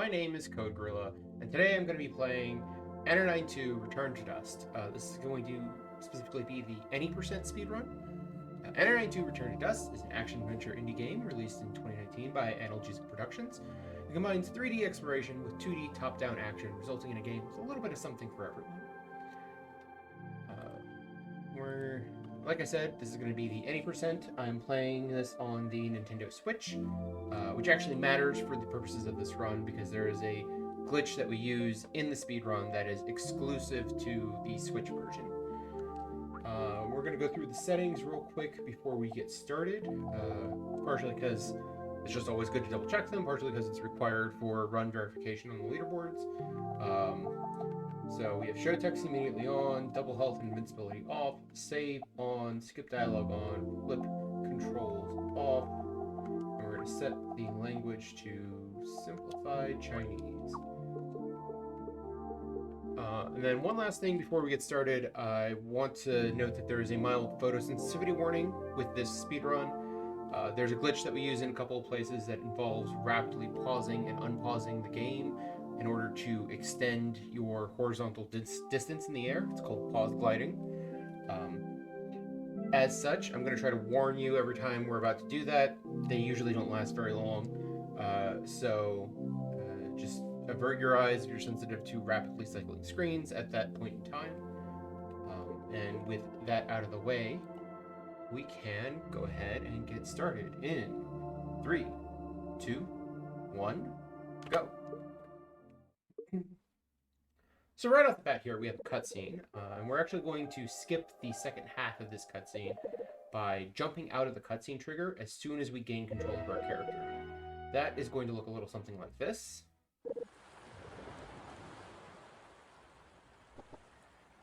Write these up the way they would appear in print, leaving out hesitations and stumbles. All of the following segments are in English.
my name is Code Gorilla, and today I'm going to be playing Anodyne 2 Return to Dust. This is going to specifically be the any percent speedrun. Anodyne 2 Return to Dust is an action-adventure indie game released in 2019 by Analgesic Productions. It combines 3D exploration with 2D top-down action, resulting in a game with a little bit of something for everyone. Like I said, this is going to be the any percent. I'm playing this on the Nintendo Switch, which actually matters for the purposes of this run because there is a glitch that we use in the speedrun that is exclusive to the Switch version. We're going to go through the settings real quick before we get started, partially because it's just always good to double check them, partially because it's required for run verification on the leaderboards. So we have show text immediately on, double health and invincibility off, save on, skip dialogue on, flip controls off, and we're going to set the language to simplified Chinese. And then one last thing before we get started, I want to note that there is a mild photosensitivity warning with this speedrun. There's a glitch that we use in a couple of places that involves rapidly pausing and unpausing the game in order to extend your horizontal distance in the air. It's called pause gliding. As such, I'm going to try to warn you every time we're about to do that. They usually don't last very long, so just avert your eyes if you're sensitive to rapidly cycling screens at that point in time. And with that out of the way, we can go ahead and get started in 3, 2, 1, go. So right off the bat here, we have a cutscene, and we're actually going to skip the second half of this cutscene by jumping out of the cutscene trigger as soon as we gain control of our character. That is going to look a little something like this.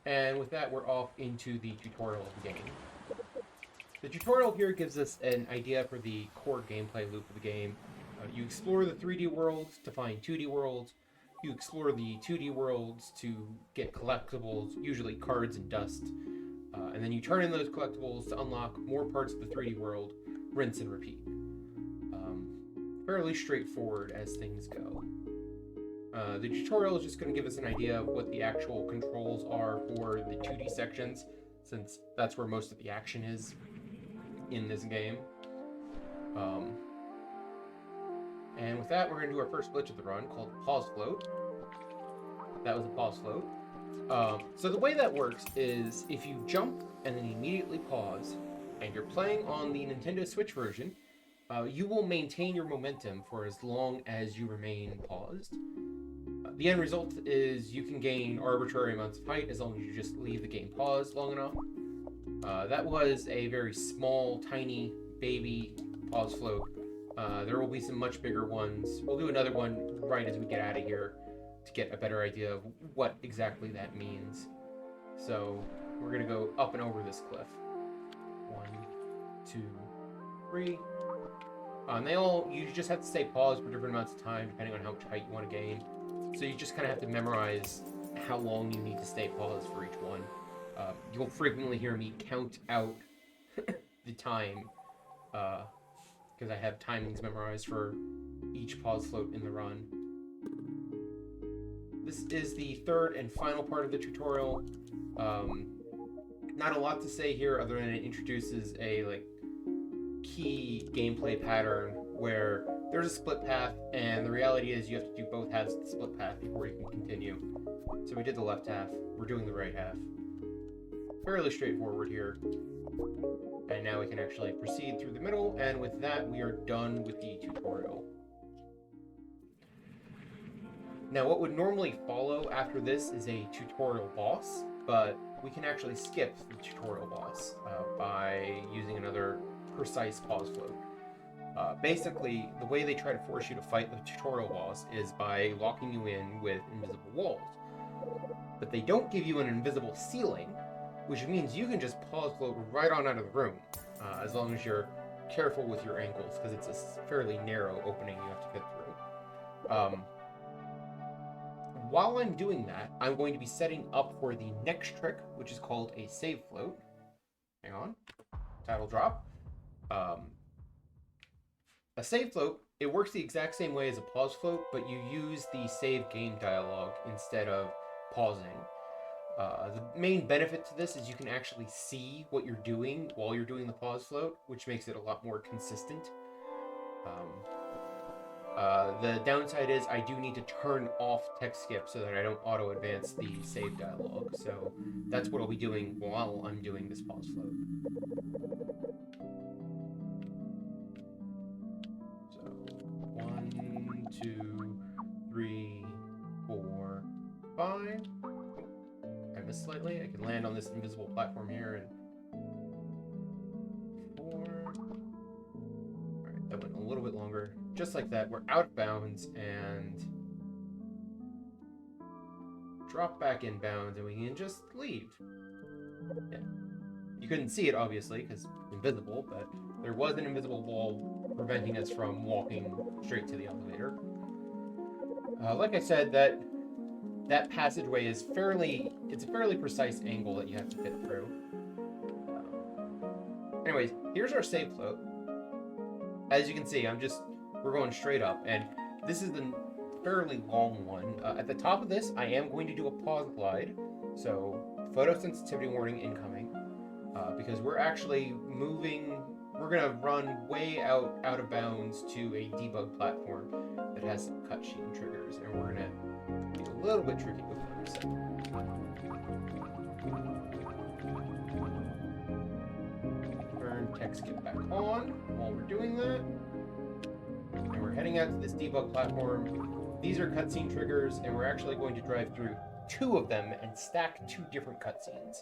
And with that, we're off into the tutorial of the game. The tutorial here gives us an idea for the core gameplay loop of the game. You explore the 3D worlds to find 2D worlds. You explore the 2D worlds to get collectibles, usually cards and dust. And then you turn in those collectibles to unlock more parts of the 3D world, rinse and repeat. Fairly straightforward as things go. The tutorial is just going to give us an idea of what the actual controls are for the 2D sections, since that's where most of the action is in this game. And with that, we're going to do our first glitch of the run called Pause Float. That was a pause float. So the way that works is if you jump and then immediately pause, and you're playing on the Nintendo Switch version, you will maintain your momentum for as long as you remain paused. The end result is you can gain arbitrary amounts of height as long as you just leave the game paused long enough. That was a very small, tiny, baby pause float. There will be some much bigger ones. We'll do another one right as we get out of here to get a better idea of what exactly that means. So we're going to go up and over this cliff. 1, 2, 3. And you just have to stay paused for different amounts of time depending on how much height you want to gain. So you just kind of have to memorize how long you need to stay paused for each one. You'll frequently hear me count out the time because I have timings memorized for each pause float in the run. This is the third and final part of the tutorial. Not a lot to say here other than it introduces a key gameplay pattern where there's a split path, and the reality is you have to do both halves of the split path before you can continue. So we did the left half, we're doing the right half. Fairly straightforward here. And now we can actually proceed through the middle, and with that we are done with the tutorial. Now what would normally follow after this is a tutorial boss, but we can actually skip the tutorial boss by using another precise pause float. Basically, the way they try to force you to fight the tutorial boss is by locking you in with invisible walls. But they don't give you an invisible ceiling, which means you can just pause float right on out of the room, as long as you're careful with your angles, because it's a fairly narrow opening you have to get through. While I'm doing that, I'm going to be setting up for the next trick, which is called a save float. Hang on. Title drop. A save float it works the exact same way as a pause float, but you use the save game dialogue instead of pausing. The main benefit to this is you can actually see what you're doing while you're doing the pause float, which makes it a lot more consistent. The downside is I do need to turn off text skip so that I don't auto advance the save dialogue. So that's what I'll be doing while I'm doing this pause float. So 1, 2, 3, 4, 5. I missed slightly. I can land on this invisible platform here and 4. Alright, that went a little bit longer. Just like that, we're out of bounds and drop back in bounds and we can just leave. Yeah. You couldn't see it obviously because invisible, but there was an invisible wall preventing us from walking straight to the elevator. Like I said, that passageway is it's a fairly precise angle that you have to fit through. Anyways, here's our save float. As you can see, we're going straight up, and this is the fairly long one. At the top of this, I am going to do a pause glide, so photosensitivity warning incoming, because we're actually moving. We're gonna run way out of bounds to a debug platform that has some cutscene triggers, and we're gonna be a little bit tricky with this. Turn text skip back on while we're doing that. And we're heading out to this debug platform. These are cutscene triggers, and we're actually going to drive through 2 of them and stack 2 different cutscenes.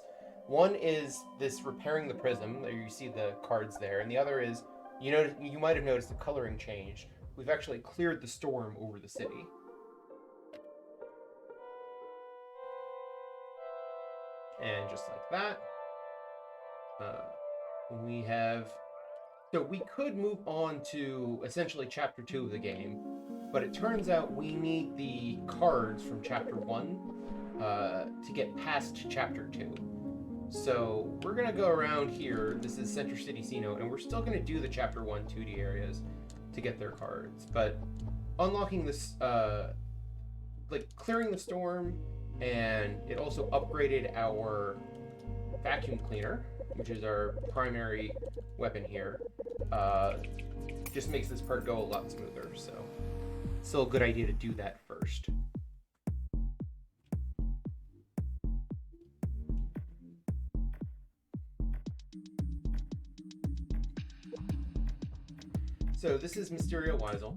One is this repairing the prism, there you see the cards there, and the other is, you might have noticed the coloring changed. We've actually cleared the storm over the city. And just like that, so we could move on to essentially chapter 2 of the game, but it turns out we need the cards from chapter 1 to get past chapter 2. So we're gonna go around here. This is Center City C-Note, and we're still gonna do the chapter 1 2D areas to get their cards, but unlocking this, like clearing the storm, and it also upgraded our vacuum cleaner, which is our primary weapon here, just makes this part go a lot smoother, so still a good idea to do that first. So this is Mysterio Weisel.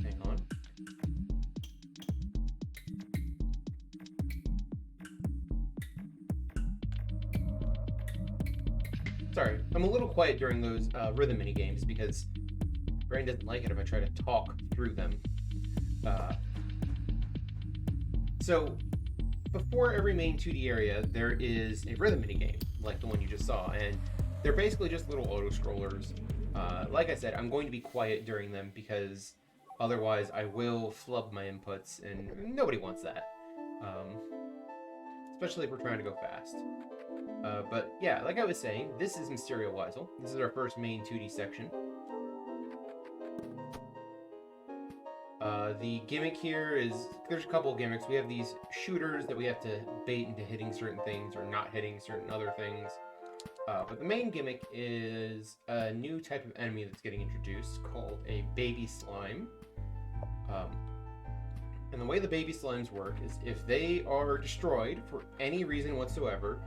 Hang on. Sorry, I'm a little quiet during those rhythm mini games because brain doesn't like it if I try to talk through them. So before every main 2D area, there is a rhythm mini game, like the one you just saw, and they're basically just little auto-scrollers. Like I said, I'm going to be quiet during them because otherwise I will flub my inputs, and nobody wants that. Especially if we're trying to go fast. But yeah, like I was saying, this is Mysterio Weisel. This is our first main 2D section. The gimmick here is, there's a couple of gimmicks. We have these shooters that we have to bait into hitting certain things or not hitting certain other things. But the main gimmick is a new type of enemy that's getting introduced called a baby slime. And the way the baby slimes work is if they are destroyed for any reason whatsoever,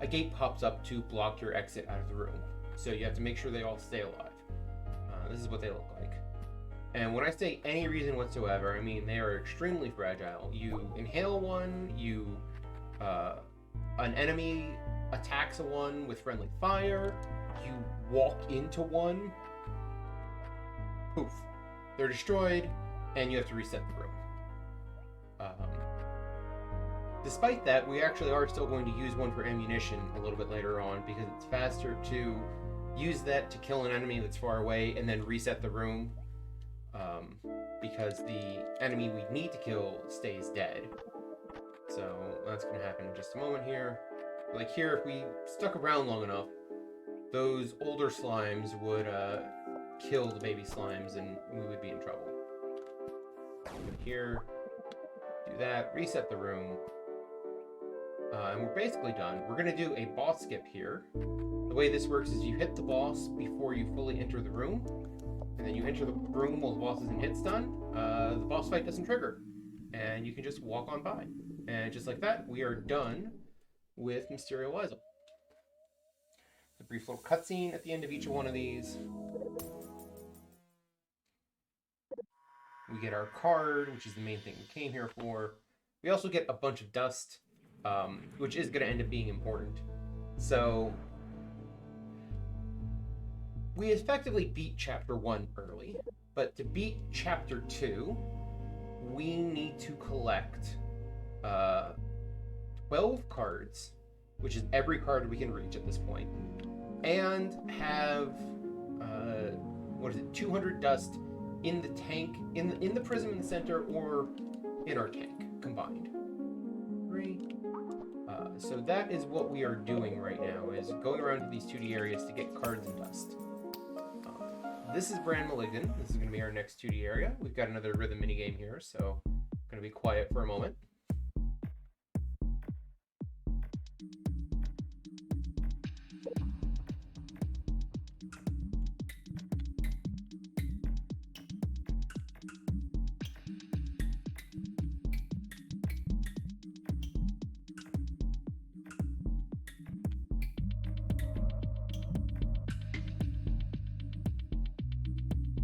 a gate pops up to block your exit out of the room. So you have to make sure they all stay alive. This is what they look like. And when I say any reason whatsoever, I mean they are extremely fragile. You inhale one, an enemy attacks a one with friendly fire, you walk into one, poof, they're destroyed, and you have to reset the room. Despite that, we actually are still going to use one for ammunition a little bit later on because it's faster to use that to kill an enemy that's far away and then reset the room, because the enemy we need to kill stays dead. So that's going to happen in just a moment here. Like here, if we stuck around long enough, those older slimes would kill the baby slimes and we would be in trouble. Here, do that, reset the room, and we're basically done. We're going to do a boss skip here. The way this works is you hit the boss before you fully enter the room, and then you enter the room while the boss isn't hit stun. The boss fight doesn't trigger, and you can just walk on by. And just like that, we are done with Mysterio Liza. A brief little cutscene at the end of each one of these. We get our card, which is the main thing we came here for. We also get a bunch of dust, which is going to end up being important. So, we effectively beat Chapter 1 early, but to beat Chapter 2, we need to collect 12 cards, which is every card we can reach at this point, and have, 200 dust in the tank, in the prism in the center, or in our tank combined. 3. So that is what we are doing right now, is going around to these 2D areas to get cards and dust. This is Brand Malignant. This is going to be our next 2D area. We've got another rhythm minigame here, so I'm going to be quiet for a moment.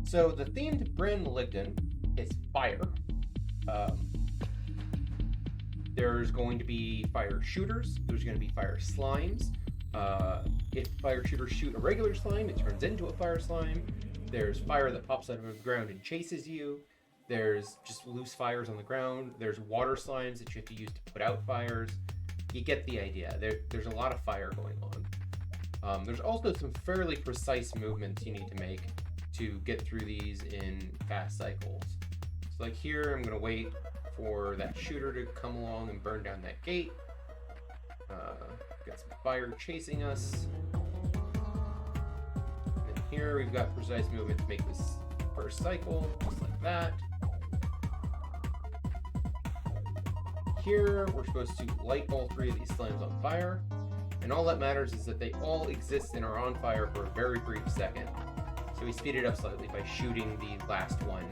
So the theme to Brand Malignant is fire. There's going to be fire shooters. There's going to be fire slimes. If fire shooters shoot a regular slime, it turns into a fire slime. There's fire that pops out of the ground and chases you. There's just loose fires on the ground. There's water slimes that you have to use to put out fires. You get the idea. There's a lot of fire going on. There's also some fairly precise movements you need to make to get through these in fast cycles. So like here, I'm gonna wait for that shooter to come along and burn down that gate. Got some fire chasing us. And here we've got precise movement to make this first cycle, just like that. Here, we're supposed to light all 3 of these slimes on fire. And all that matters is that they all exist and are on fire for a very brief second. So we speed it up slightly by shooting the last one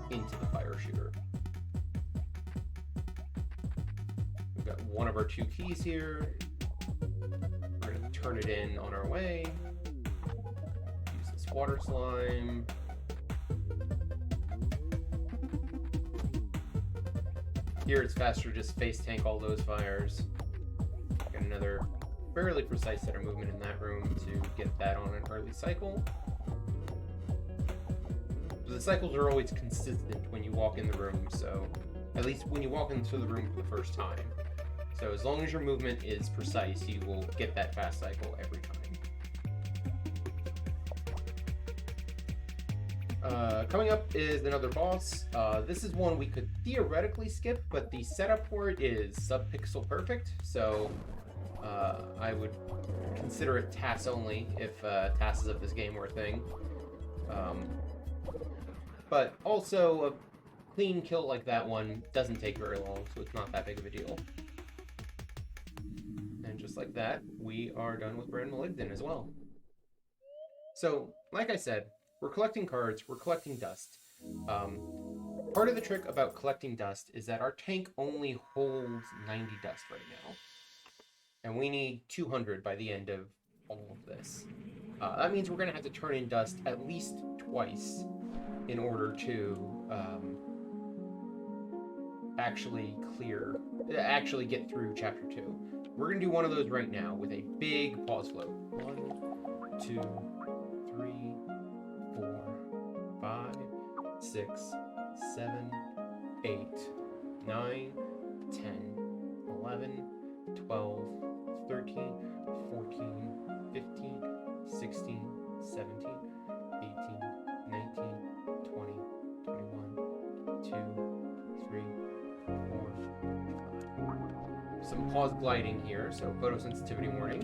into the fire shooter. We've got one of our 2 keys here. We're going to turn it in on our way. Use this water slime. Here it's faster to just face tank all those fires. Got another fairly precise set of movement in that room to get that on an early cycle. The cycles are always consistent when you walk in the room, so at least when you walk into the room for the first time. So as long as your movement is precise, you will get that fast cycle every time. Coming up is another boss. This is one we could theoretically skip, but the setup for it is sub-pixel perfect, so I would consider it TAS only if TASs of this game were a thing. But also, a clean kill like that one doesn't take very long, so it's not that big of a deal. And just like that, we are done with Brand Malignant as well. So, like I said, we're collecting cards, we're collecting dust. Part of the trick about collecting dust is that our tank only holds 90 dust right now. And we need 200 by the end of all of this. That means we're going to have to turn in dust at least twice in order to actually get through Chapter 2. We're going to do one of those right now with a big pause float. 1, 2, 3, 4, 5, 6, 7, 8, 9, 10, 11, 12, 13, 14, 15, 16, 17, 18, 19, 20, 21, 2, 3, 4, 5. Some pause gliding here, so photosensitivity warning.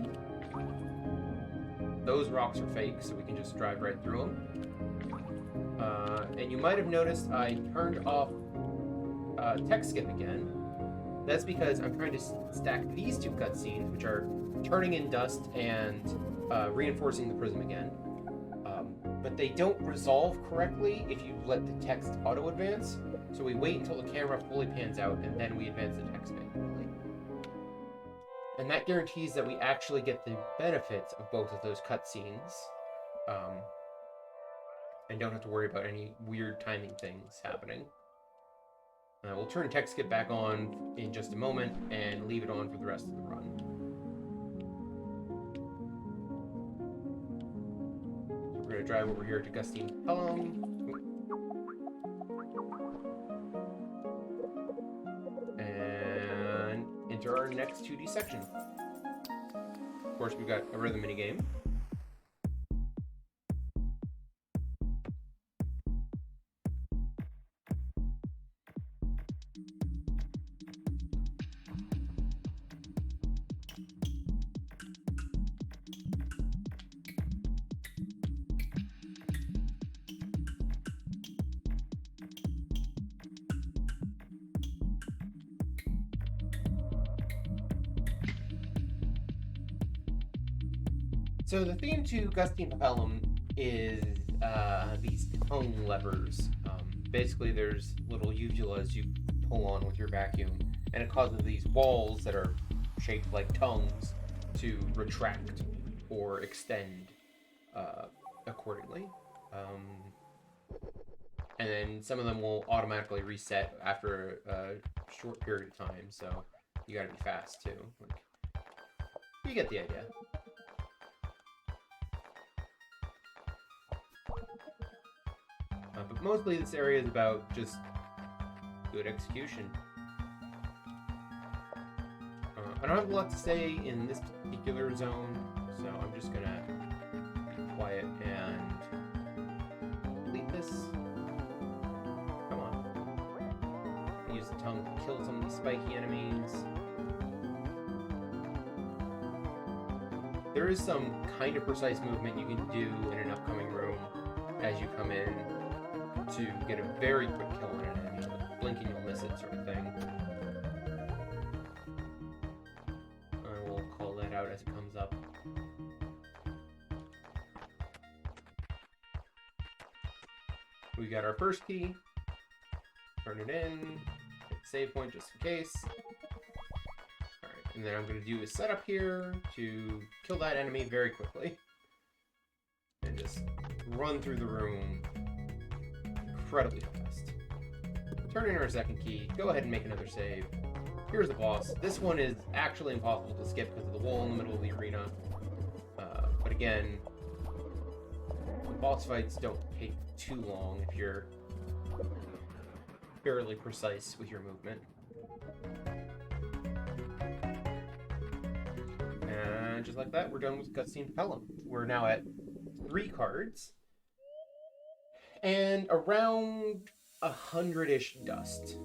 those rocks are fake, so we can just drive right through them. And you might have noticed I turned off text skip again. That's because I'm trying to stack these two cutscenes, which are turning in dust and reinforcing the prism again. But they don't resolve correctly if you let the text auto-advance. So we wait until the camera fully pans out, and then we advance the text manually. And that guarantees that we actually get the benefits of both of those cutscenes, and don't have to worry about any weird timing things happening. We'll turn text skip back on in just a moment and leave it on for the rest of the run. So we're going to drive over here to Gustine Pelham. And enter our next 2D section. Of course, we've got a rhythm minigame. So the theme to Gustine Pelham is these tongue levers. Basically, there's little uvulas you pull on with your vacuum, and it causes these walls that are shaped like tongues to retract or extend accordingly. And then some of them will automatically reset after a short period of time, so you gotta be fast too. Like, you get the idea. But mostly this area is about just good execution. I don't have a lot to say in this particular zone, so I'm just gonna be quiet and delete this. Come on. Use the tongue to kill some of these spiky enemies. There is some kind of precise movement you can do in an upcoming room as you come in to get a very quick kill on an enemy. Like blink and you'll miss it sort of thing. I will call that out as it comes up. We got our first key. Turn it in. Hit save point just in case. Alright, and then I'm going to do a setup here to kill that enemy very quickly. And just run through the room incredibly fast. Turn in our second key, go ahead and make another save. Here's the boss. This one is actually impossible to skip because of the wall in the middle of the arena. But again, the boss fights don't take too long if you're fairly precise with your movement. And just like that, we're done with Gustine Pelham. We're now at 3 cards. And around 100-ish dust.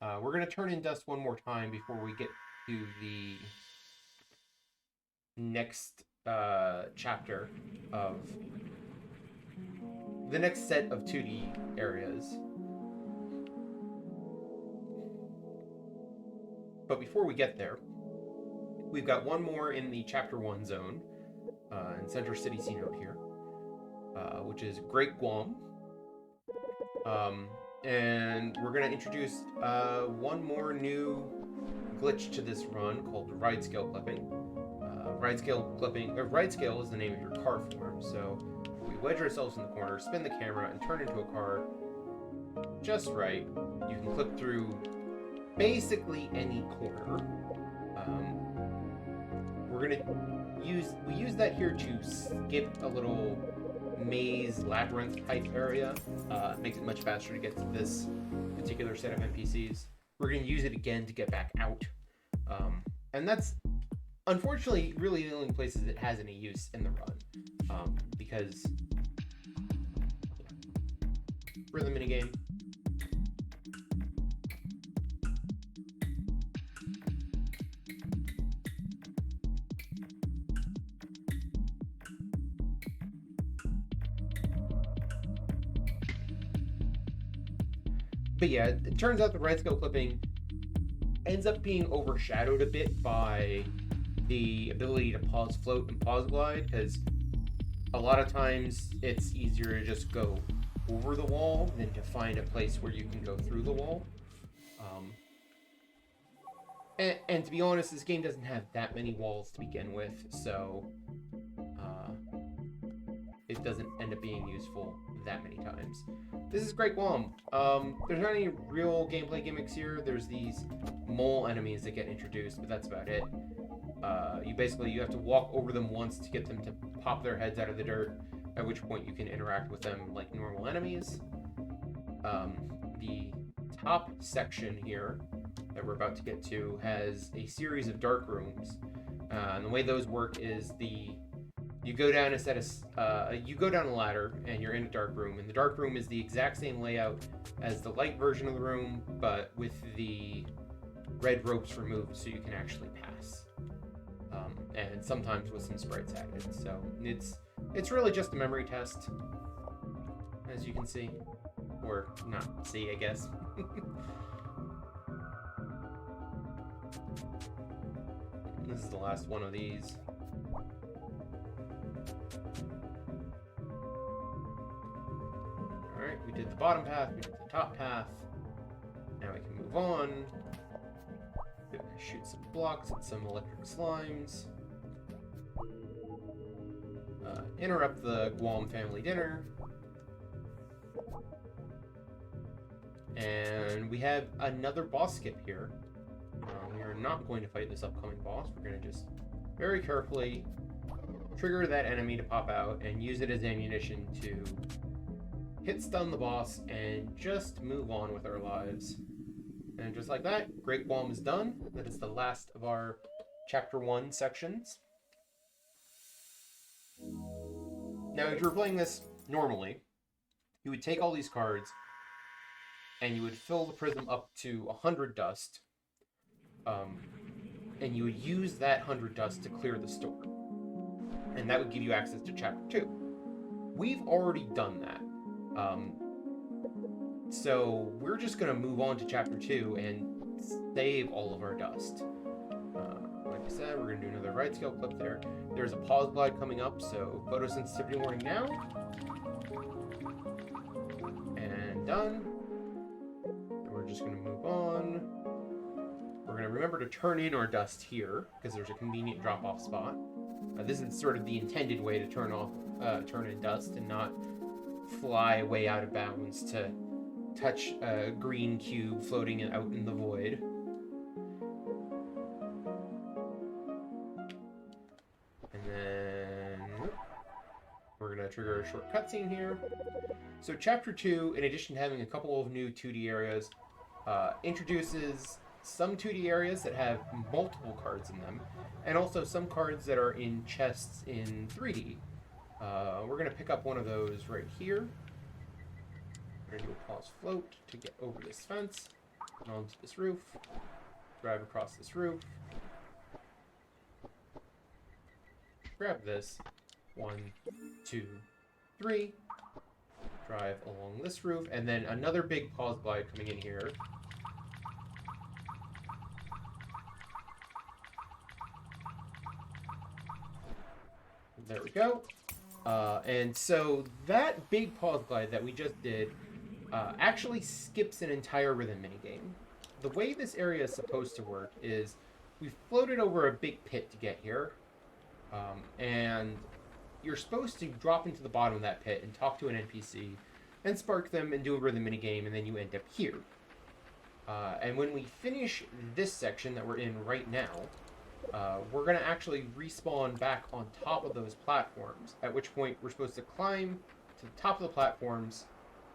We're going to turn in dust one more time before we get to the next chapter of the next set of 2D areas. But before we get there, we've got one more in the Chapter 1 zone, in Center City C note here. Which is Great Guam. And we're going to introduce one more new glitch to this run called ride scale clipping. Ride scale is the name of your car form, so we wedge ourselves in the corner, spin the camera, and turn into a car just right. You can clip through basically any corner. We use that here to skip a little maze labyrinth type area. Makes it much faster to get to this particular set of NPCs. We're going to use it again to get back out. And that's unfortunately really the only places it has any use in the run. Because rhythm minigame. But yeah, it turns out the right skill clipping ends up being overshadowed a bit by the ability to pause float and pause glide, because a lot of times it's easier to just go over the wall than to find a place where you can go through the wall. And to be honest, this game doesn't have that many walls to begin with, so it doesn't end up being useful that many times. This is Great Guam. There's not any real gameplay gimmicks here. There's these mole enemies that get introduced, but that's about it. You have to walk over them once to get them to pop their heads out of the dirt, at which point you can interact with them like normal enemies. The top section here that we're about to get to has a series of dark rooms, and the way those work is you go down a ladder and you're in a dark room, and the dark room is the exact same layout as the light version of the room, but with the red ropes removed so you can actually pass, and sometimes with some sprites added. So it's really just a memory test, as you can see, or not see, I guess. This is the last one of these. Alright, we did the bottom path, we did the top path. Now we can move on. We're gonna shoot some blocks and some electric slimes. Interrupt the Guam family dinner. And we have another boss skip here. We are not going to fight this upcoming boss. We're going to just very carefully trigger that enemy to pop out and use it as ammunition to hit stun the boss and just move on with our lives. And just like that, Great Guam is done. That is the last of our Chapter 1 sections. Now, if you were playing this normally, you would take all these cards and you would fill the prism up to 100 dust, and you would use that 100 dust to clear the store. And that would give you access to Chapter 2. We've already done that. So we're just going to move on to Chapter 2 and save all of our dust. Like I said, we're going to do another right scale clip there. There's a pause glide coming up, so photosensitivity warning now. And done. And we're just going to move on. We're going to remember to turn in our dust here, because there's a convenient drop-off spot. This is sort of the intended way to turn in dust and not fly way out of bounds to touch a green cube floating out in the void. And then we're going to trigger a short cutscene here. So Chapter 2, in addition to having a couple of new 2D areas, introduces some 2D areas that have multiple cards in them, and also some cards that are in chests in 3D. We're going to pick up one of those right here. We're going to do a pause float to get over this fence and onto this roof. Drive across this roof. Grab this. 1, 2, 3. Drive along this roof, and then another big pause glide coming in here. There we go. And so that big pause glide that we just did actually skips an entire rhythm minigame. The way this area is supposed to work is we've floated over a big pit to get here, and you're supposed to drop into the bottom of that pit and talk to an NPC and spark them and do a rhythm minigame, and then you end up here. And when we finish this section that we're in right now, we're going to actually respawn back on top of those platforms, at which point we're supposed to climb to the top of the platforms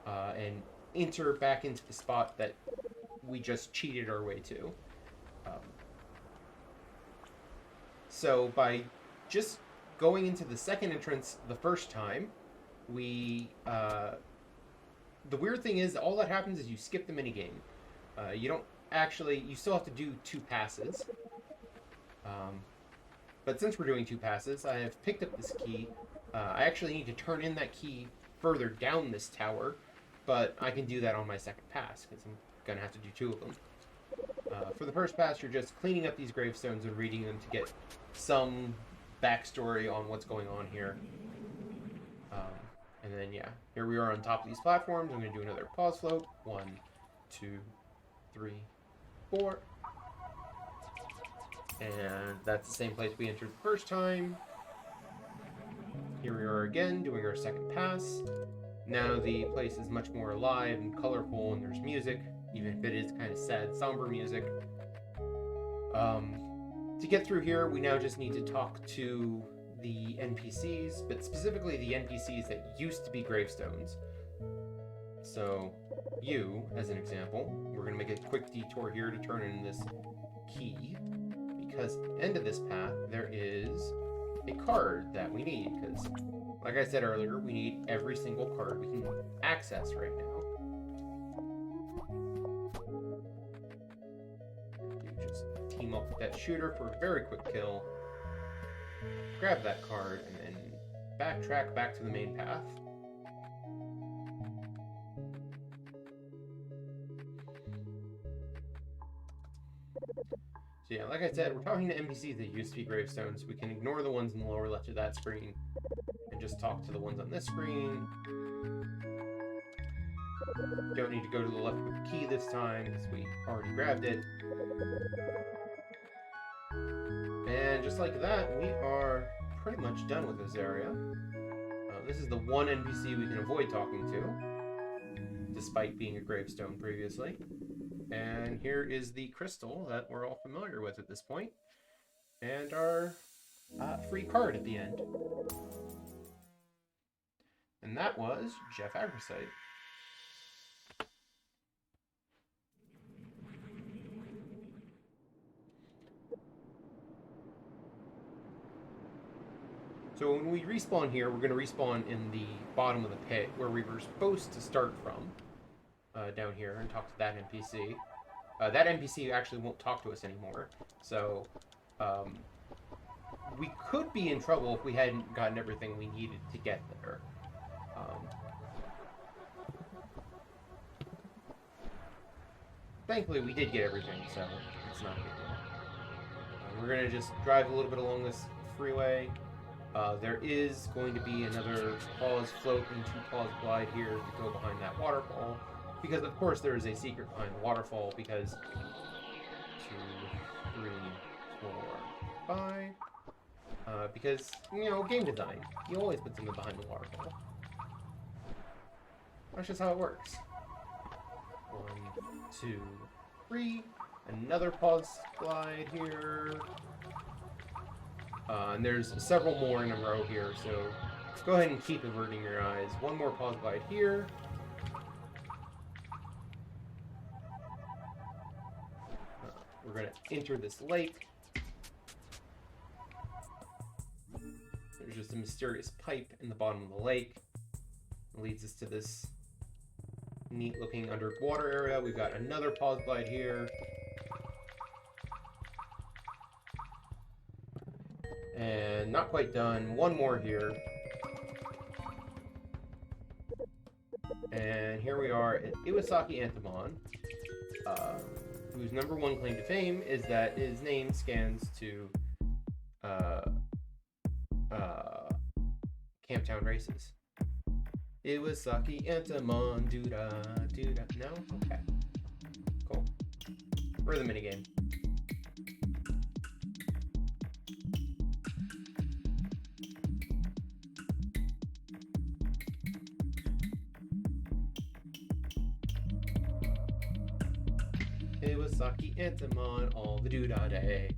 and enter back into the spot that we just cheated our way to. So by just going into the second entrance the first time, we... the weird thing is, all that happens is you skip the minigame. You don't actually... You still have to do 2 passes. But since we're doing 2 passes, I have picked up this key. I actually need to turn in that key further down this tower, but I can do that on my second pass, because I'm going to have to do 2 of them. For the first pass, you're just cleaning up these gravestones and reading them to get some backstory on what's going on here. And then, yeah, here we are on top of these platforms. I'm going to do another pause float. 1, 2, 3, 4. And that's the same place we entered the first time. Here we are again, doing our second pass. Now the place is much more alive and colorful, and there's music, even if it is kind of sad, somber music. To get through here, we now just need to talk to the NPCs, but specifically the NPCs that used to be gravestones. So, you, as an example, we're going to make a quick detour here to turn in this key, because at the end of this path, there is a card that we need, because, like I said earlier, we need every single card we can access right now. You just team up with that shooter for a very quick kill, grab that card, and then backtrack back to the main path. So yeah, like I said, we're talking to NPCs that used to be gravestones. We can ignore the ones in the lower left of that screen and just talk to the ones on this screen. Don't need to go to the left with the key this time because we already grabbed it. And just like that, we are pretty much done with this area. This is the one NPC we can avoid talking to, despite being a gravestone previously. And here is the crystal that we're all familiar with at this point, and our free card at the end. And that was Jeff Agrisite. So when we respawn here, we're going to respawn in the bottom of the pit where we were supposed to start from, down here, and talk to that NPC. That NPC actually won't talk to us anymore, so we could be in trouble if we hadn't gotten everything we needed to get there. Thankfully, we did get everything, so it's not a big deal. We're going to just drive a little bit along this freeway. There is going to be another pause float and 2 pause glide here to go behind that waterfall. Because, of course, there is a secret behind the waterfall, because 2, 3, 4, 5. Because, you know, game design. You always put something behind the waterfall. That's just how it works. 1, 2, 3. Another pause glide here. And there's several more in a row here, so go ahead and keep averting your eyes. 1 more pause glide here. We're going to enter this lake. There's just a mysterious pipe in the bottom of the lake. It leads us to this neat looking underwater area. We've got another pause glide here. And not quite done. 1 more here. And here we are at Iwasaki Antamon, whose #1 claim to fame is that his name scans to Camptown races. Iwasaki Antamon, doo-da, doo-da. No? Okay. Cool. We're the minigame. Iwasaki Antamon, all the doo-da day.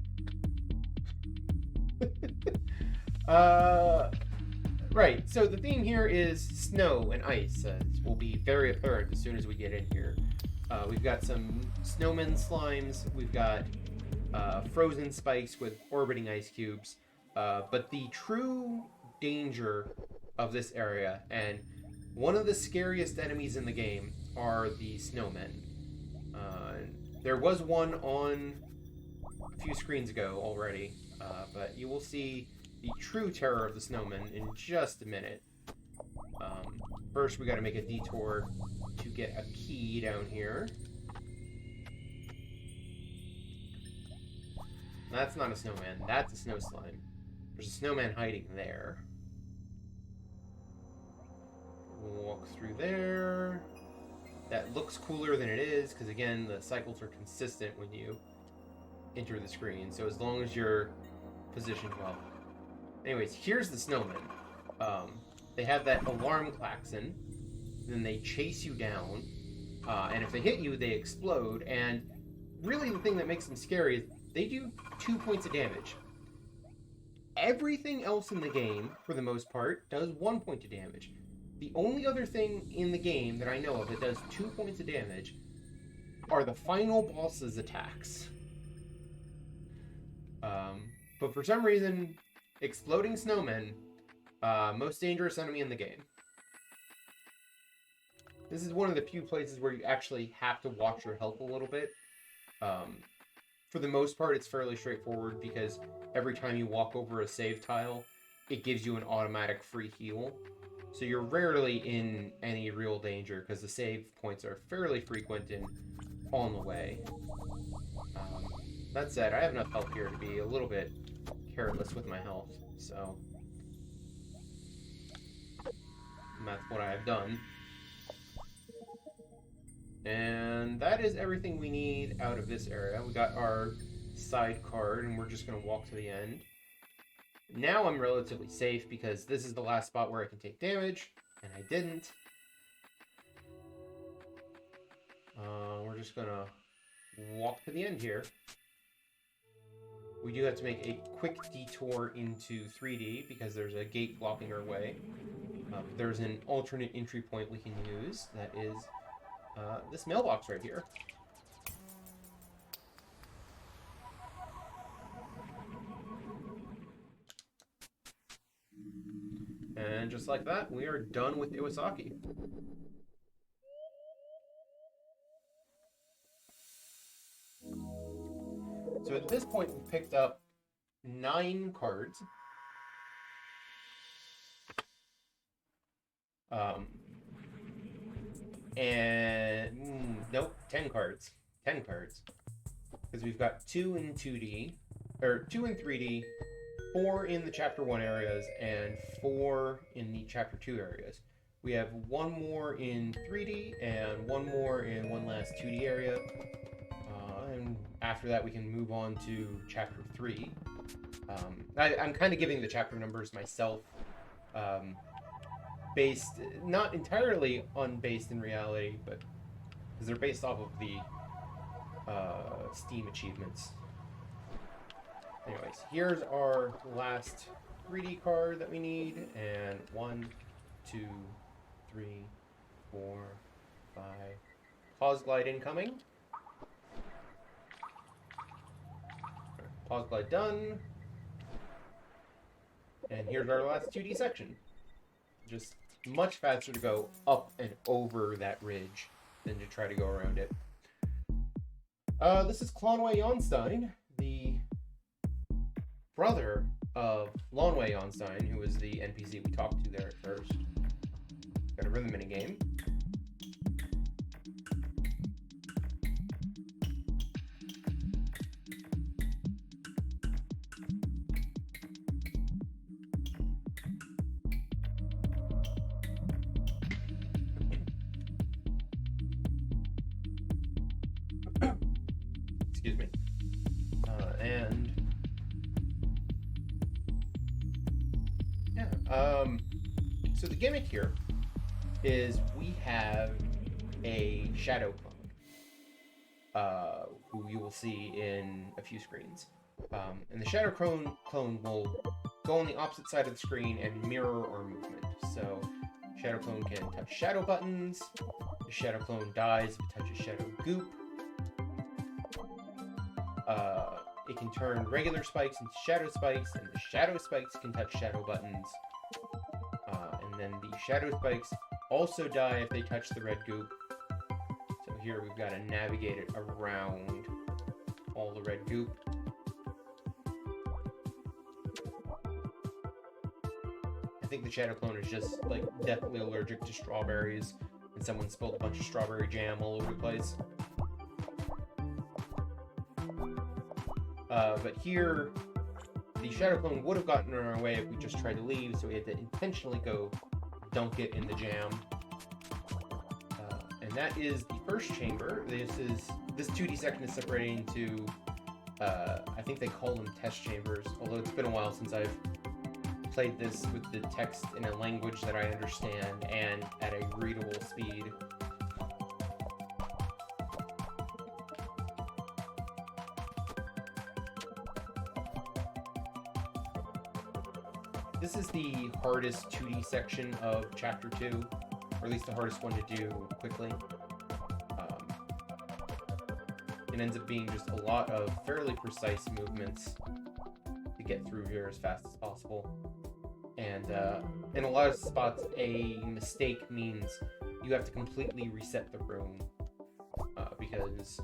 Right, so the theme here is snow and ice. Will be very apparent as soon as we get in here. We've got some snowman slimes, we've got frozen spikes with orbiting ice cubes, but the true danger of this area, and one of the scariest enemies in the game, are the snowmen. There was one on a few screens ago already, but you will see the true terror of the snowmen in just a minute. First, we got to make a detour to get a key down here. That's not a snowman. That's a snow slime. There's a snowman hiding there. We'll walk through there. That looks cooler than it is, because again, the cycles are consistent when you enter the screen. So as long as you're positioned well. Anyways, here's the snowman. They have that alarm klaxon, then they chase you down, and if they hit you, they explode, and really the thing that makes them scary is they do 2 points of damage. Everything else in the game, for the most part, does 1 point of damage. The only other thing in the game that I know of that does 2 points of damage are the final boss's attacks. But for some reason, exploding snowmen, most dangerous enemy in the game. This is one of the few places where you actually have to watch your health a little bit. For the most part, it's fairly straightforward because every time you walk over a save tile, it gives you an automatic free heal. So you're rarely in any real danger because the save points are fairly frequent and on the way. That said, I have enough health here to be a little bit careless with my health, so... And that's what I have done. And that is everything we need out of this area. We got our side card, and we're just going to walk to the end. Now I'm relatively safe because this is the last spot where I can take damage, and I didn't. We're just going to walk to the end here. We do have to make a quick detour into 3D because there's a gate blocking our way. There's an alternate entry point we can use that is this mailbox right here. And just like that, we are done with Iwasaki. So at this point, we picked up 9 cards. Nope, 10 cards. 10 cards. Because we've got 2 in 2D, or 2 in 3D, 4 in the Chapter 1 areas, and 4 in the Chapter 2 areas. We have 1 more in 3D, and 1 more in one last 2D area. And after that, we can move on to Chapter 3. I'm kind of giving the chapter numbers myself, based, not entirely unbased in reality, but because they're based off of the Steam achievements. Anyways, here's our last 3D card that we need, and 1, 2, 3, 4, 5. Pause glide incoming. Pause glide done. And here's our last 2D section. Just much faster to go up and over that ridge than to try to go around it. This is Clonway Jonstein, the brother of Lonway Jonstein, who was the NPC we talked to there at first. Got a rhythm minigame. Excuse me. So the gimmick here is we have a shadow clone, who you will see in a few screens. And the shadow clone will go on the opposite side of the screen and mirror our movement. So shadow clone can touch shadow buttons. The shadow clone dies if it touches shadow goop. It can turn regular spikes into shadow spikes, and the shadow spikes can touch shadow buttons. And then the shadow spikes also die if they touch the red goop. So here we've got to navigate it around all the red goop. I think the shadow clone is just like deathly allergic to strawberries, and someone spilled a bunch of strawberry jam all over the place. But here, the shadow clone would have gotten in our way if we just tried to leave, so we had to intentionally go dunk it in the jam. And that is the first chamber. This 2D section is separated into, I think they call them test chambers, although it's been a while since I've played this with the text in a language that I understand and at a readable speed. This is the hardest 2D section of Chapter 2, or at least the hardest one to do quickly. It ends up being just a lot of fairly precise movements to get through here as fast as possible. And in a lot of spots, a mistake means you have to completely reset the room because,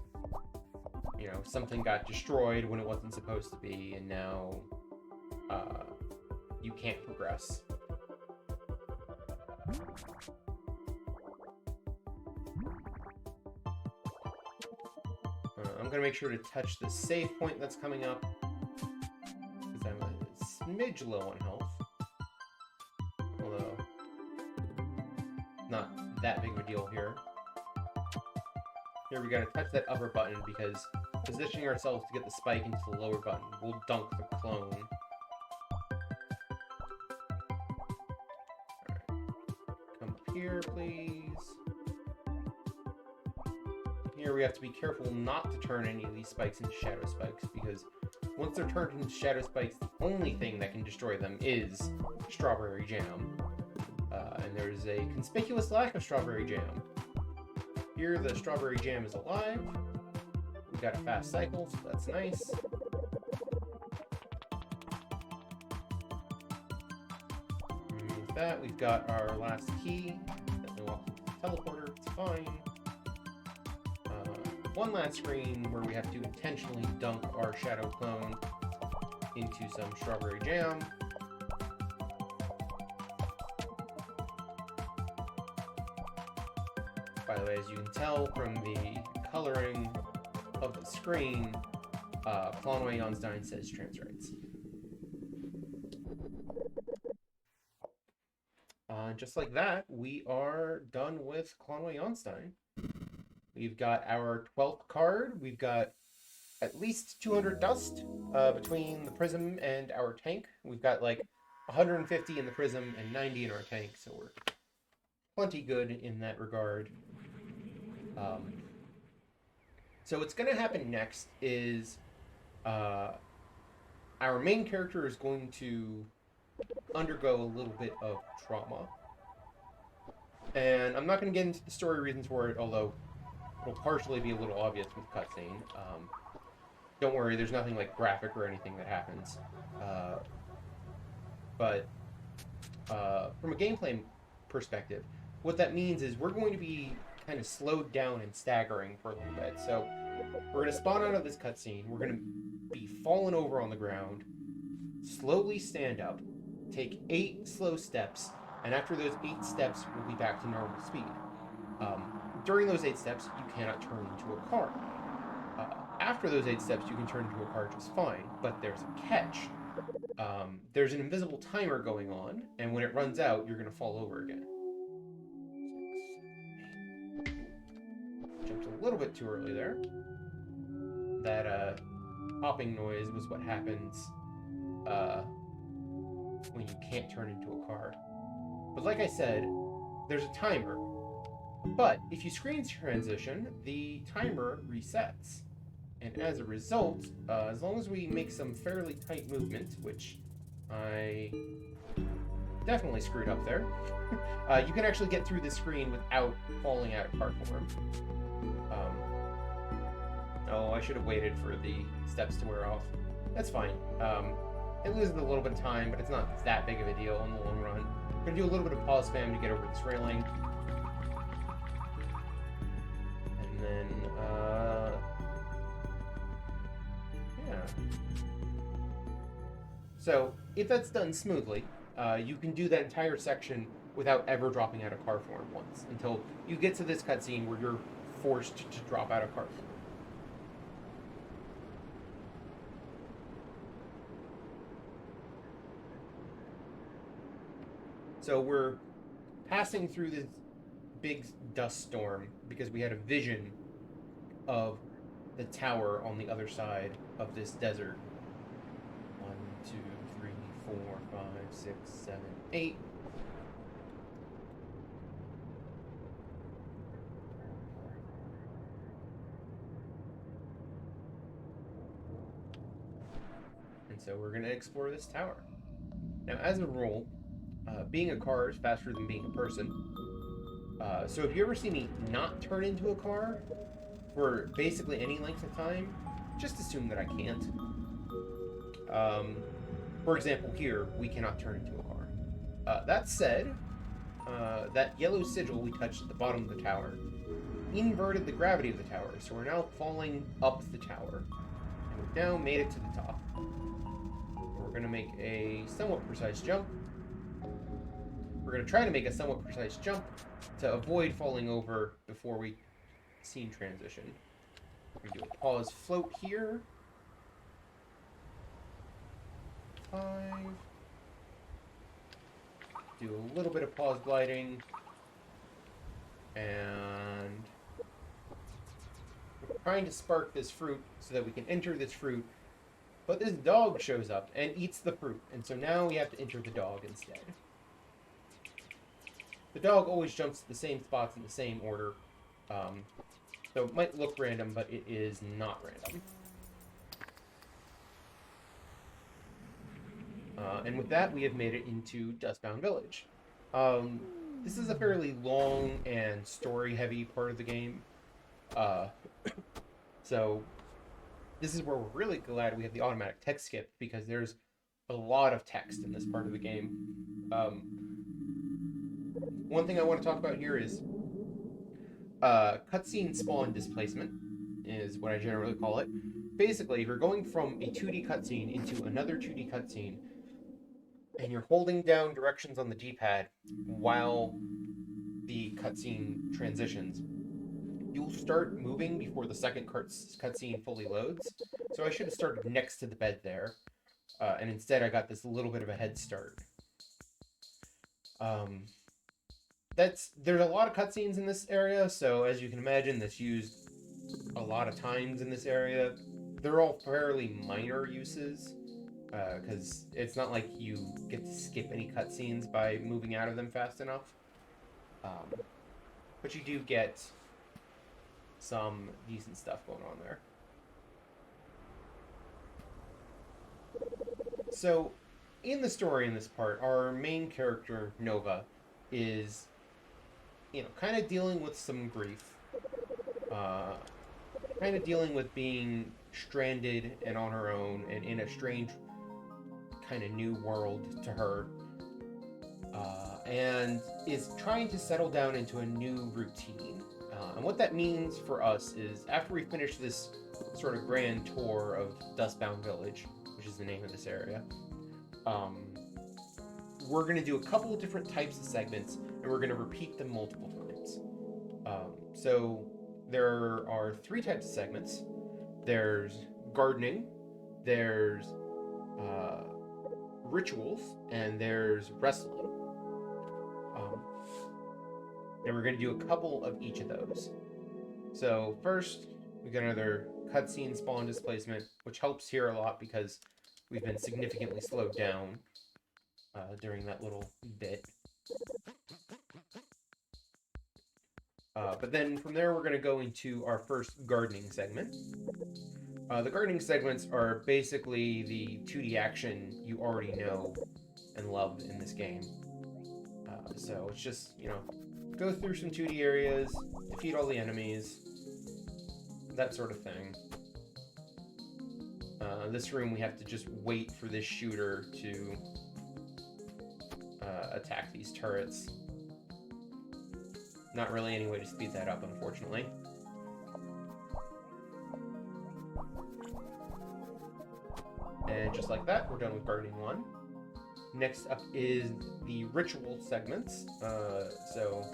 you know, something got destroyed when it wasn't supposed to be, and now you can't progress. I'm going to make sure to touch the save point that's coming up, because I'm a smidge low on health. Although, not that big of a deal here. Here we got to touch that upper button, because positioning ourselves to get the spike into the lower button will dunk the clone. Here, please. Here we have to be careful not to turn any of these spikes into shadow spikes, because once they're turned into shadow spikes, the only thing that can destroy them is strawberry jam. And there's a conspicuous lack of strawberry jam. Here the strawberry jam is alive. We've got a fast cycle, so that's nice. With that, we've got our last key. Let me walk to the teleporter, it's fine. One last screen where we have to intentionally dunk our shadow clone into some strawberry jam. By the way, as you can tell from the coloring of the screen, Anodyne says trans rights. Just like that, we are done with Anodyne. We've got our 12th card. We've got at least 200 dust between the prism and our tank. We've got like 150 in the prism and 90 in our tank, so we're plenty good in that regard. So what's going to happen next is our main character is going to undergo a little bit of trauma. And I'm not going to get into the story reasons for it, although it'll partially be a little obvious with the cutscene. Don't worry, there's nothing like graphic or anything that happens. But from a gameplay perspective, what that means is we're going to be kind of slowed down and staggering for a little bit. So we're going to spawn out of this cutscene. We're going to be fallen over on the ground, slowly stand up, take 8 slow steps, and after those 8 steps, we'll be back to normal speed. During those 8 steps, you cannot turn into a car. After those 8 steps, you can turn into a car just fine, but there's a catch. There's an invisible timer going on, and when it runs out, you're going to fall over again. 6, 8. Jumped a little bit too early there. That popping noise was what happens when you can't turn into a car. But like I said, there's a timer. But if you screen transition, the timer resets. And as a result, as long as we make some fairly tight movements, which I definitely screwed up there, you can actually get through the screen without falling out of car form. Oh, I should have waited for the steps to wear off. That's fine. It loses a little bit of time, but it's not that big of a deal in the long run. I'm going to do a little bit of pause spam to get over this railing. And then, yeah. So, if that's done smoothly, you can do that entire section without ever dropping out of car form once, until you get to this cutscene where you're forced to drop out of car form. So we're passing through this big dust storm because we had a vision of the tower on the other side of this desert. 1, 2, 3, 4, 5, 6, 7, 8. And so we're going to explore this tower. Now, as a rule, being a car is faster than being a person. So if you ever see me not turn into a car for basically any length of time, just assume that I can't. For example, here, we cannot turn into a car. That said, that yellow sigil we touched at the bottom of the tower inverted the gravity of the tower, so we're now falling up the tower. And we've now made it to the top. We're going to make a somewhat precise jump. We're going to try to make a somewhat precise jump to avoid falling over before we scene transition. We're going to do a pause float here. 5. Do a little bit of pause gliding. And we're trying to spark this fruit so that we can enter this fruit. But this dog shows up and eats the fruit. And so now we have to enter the dog instead. The dog always jumps to the same spots in the same order. So it might look random, but it is not random. And with that, we have made it into Dustbound Village. This is a fairly long and story-heavy part of the game. So this is where we're really glad we have the automatic text skip, because there's a lot of text in this part of the game. One thing I want to talk about here is cutscene spawn displacement, is what I generally call it. Basically, if you're going from a 2D cutscene into another 2D cutscene, and you're holding down directions on the D-pad while the cutscene transitions, you'll start moving before the second cutscene fully loads. So I should have started next to the bed there, and instead I got this little bit of a head start. There's a lot of cutscenes in this area, so as you can imagine, that's used a lot of times in this area. They're all fairly minor uses, because it's not like you get to skip any cutscenes by moving out of them fast enough. But you do get some decent stuff going on there. So, in the story in this part, our main character, Nova, is, kind of dealing with some grief. Kind of dealing with being stranded and on her own and in a strange kind of new world to her. And is trying to settle down into a new routine. And what that means for us is, after we finish this sort of grand tour of Dustbound Village, which is the name of this area, we're going to do a couple of different types of segments, and we're going to repeat them multiple times. So there are 3 types of segments. There's gardening, there's rituals, and there's wrestling. And we're going to do a couple of each of those. So first, we got another cutscene spawn displacement, which helps here a lot because we've been significantly slowed down during that little bit. But then from there, we're going to go into our first gardening segment. The gardening segments are basically the 2D action you already know and love in this game. So it's just, go through some 2D areas, defeat all the enemies, that sort of thing. This room, we have to just wait for this shooter to attack these turrets. Not really any way to speed that up, unfortunately. And just like that, we're done with gardening 1. Next up is the ritual segments. So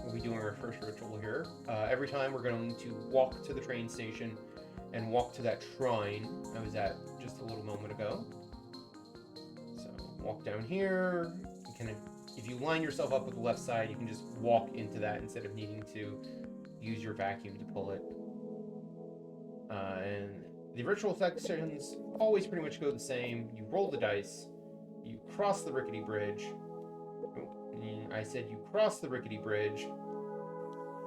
we'll be doing our first ritual here. Every time we're going to walk to the train station and walk to that shrine I was at just a little moment ago. So walk down here. You can, if you line yourself up with the left side, you can just walk into that instead of needing to use your vacuum to pull it. And the ritual sections always pretty much go the same. You roll the dice, you cross the rickety bridge. I said you cross the rickety bridge,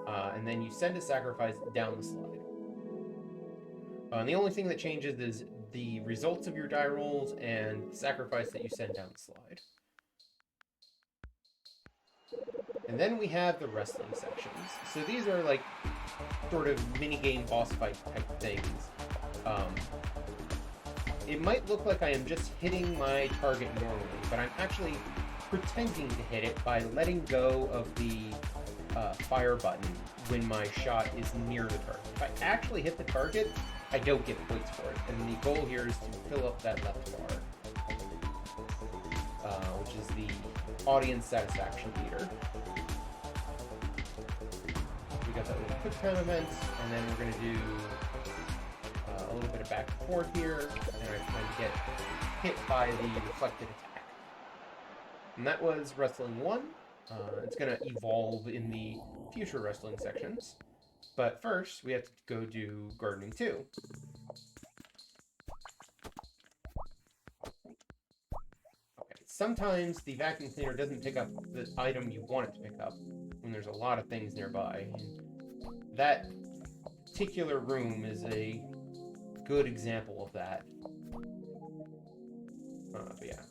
and then you send a sacrifice down the slide. And the only thing that changes is the results of your die rolls and the sacrifice that you send down the slide. And then we have the wrestling sections. So these are like sort of mini-game boss fight type things. It might look like I am just hitting my target normally, but I'm actually pretending to hit it by letting go of the fire button when my shot is near the target. If I actually hit the target, I don't get points for it. And the goal here is to fill up that left bar, which is the audience satisfaction meter. We got that little quick time event, and then we're going to do a little bit of back and forth here, and I'm trying to get hit by the reflected attack. And that was Wrestling 1. It's going to evolve in the future wrestling sections. But first, we have to go do Gardening 2. Okay, sometimes the vacuum cleaner doesn't pick up the item you want it to pick up when there's a lot of things nearby. And that particular room is a good example of that. But yeah,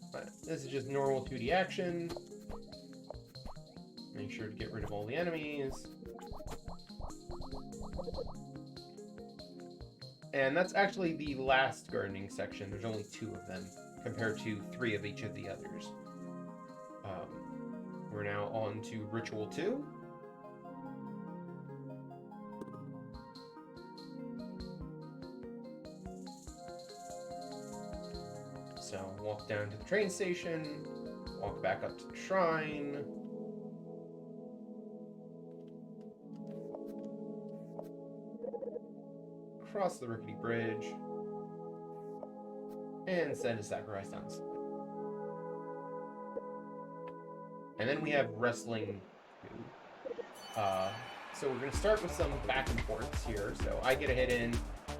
this is just normal 2D action. Make sure to get rid of all the enemies. And that's actually the last gardening section. There's only 2 of them, compared to 3 of each of the others. We're now on to Ritual 2. So, walk down to the train station, walk back up to the shrine. Cross the rickety bridge, and send a sacrifice down the slide. And then we have Wrestling 2. So we're going to start with some back and forths here. So I get a hit in,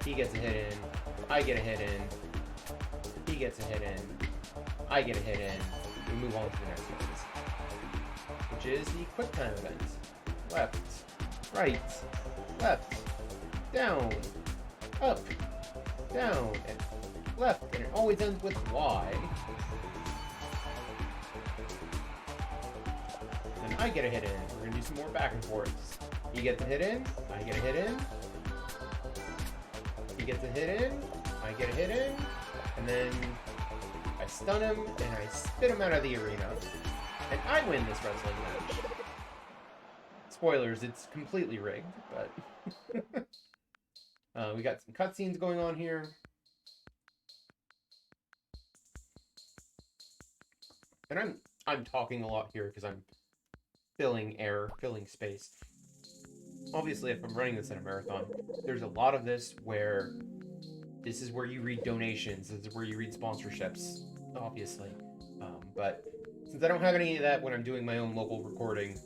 he gets a hit in, I get a hit in, he gets a hit in, I get a hit in. We move on to the next phase, which is the quick time event. Left, right, left, down, up, down, and left, and it always ends with Y. Then I get a hit in. We're going to do some more back and forths. He gets a hit in, I get a hit in. He gets a hit in, I get a hit in, and then I stun him, and I spit him out of the arena. And I win this wrestling match. Spoilers, it's completely rigged, but... we got some cutscenes going on here. And I'm talking a lot here because I'm filling space. Obviously, if I'm running this in a marathon, there's a lot of this where this is where you read donations, this is where you read sponsorships, obviously. But since I don't have any of that when I'm doing my own local recording,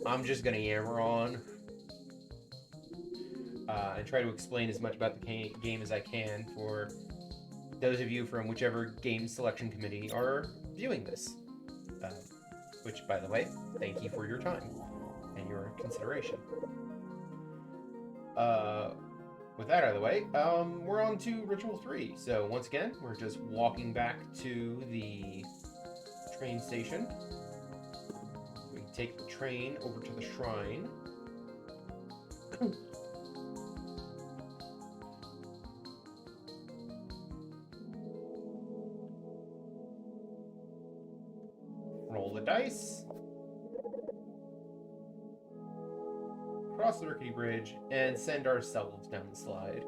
I'm just gonna yammer on. And try to explain as much about the game as I can for those of you from whichever game selection committee are viewing this. Which, by the way, thank you for your time and your consideration. With that out of the way, we're on to Ritual 3. So once again, we're just walking back to the train station. We take the train over to the shrine. Roll the dice, cross the rickety bridge, and send ourselves down the slide.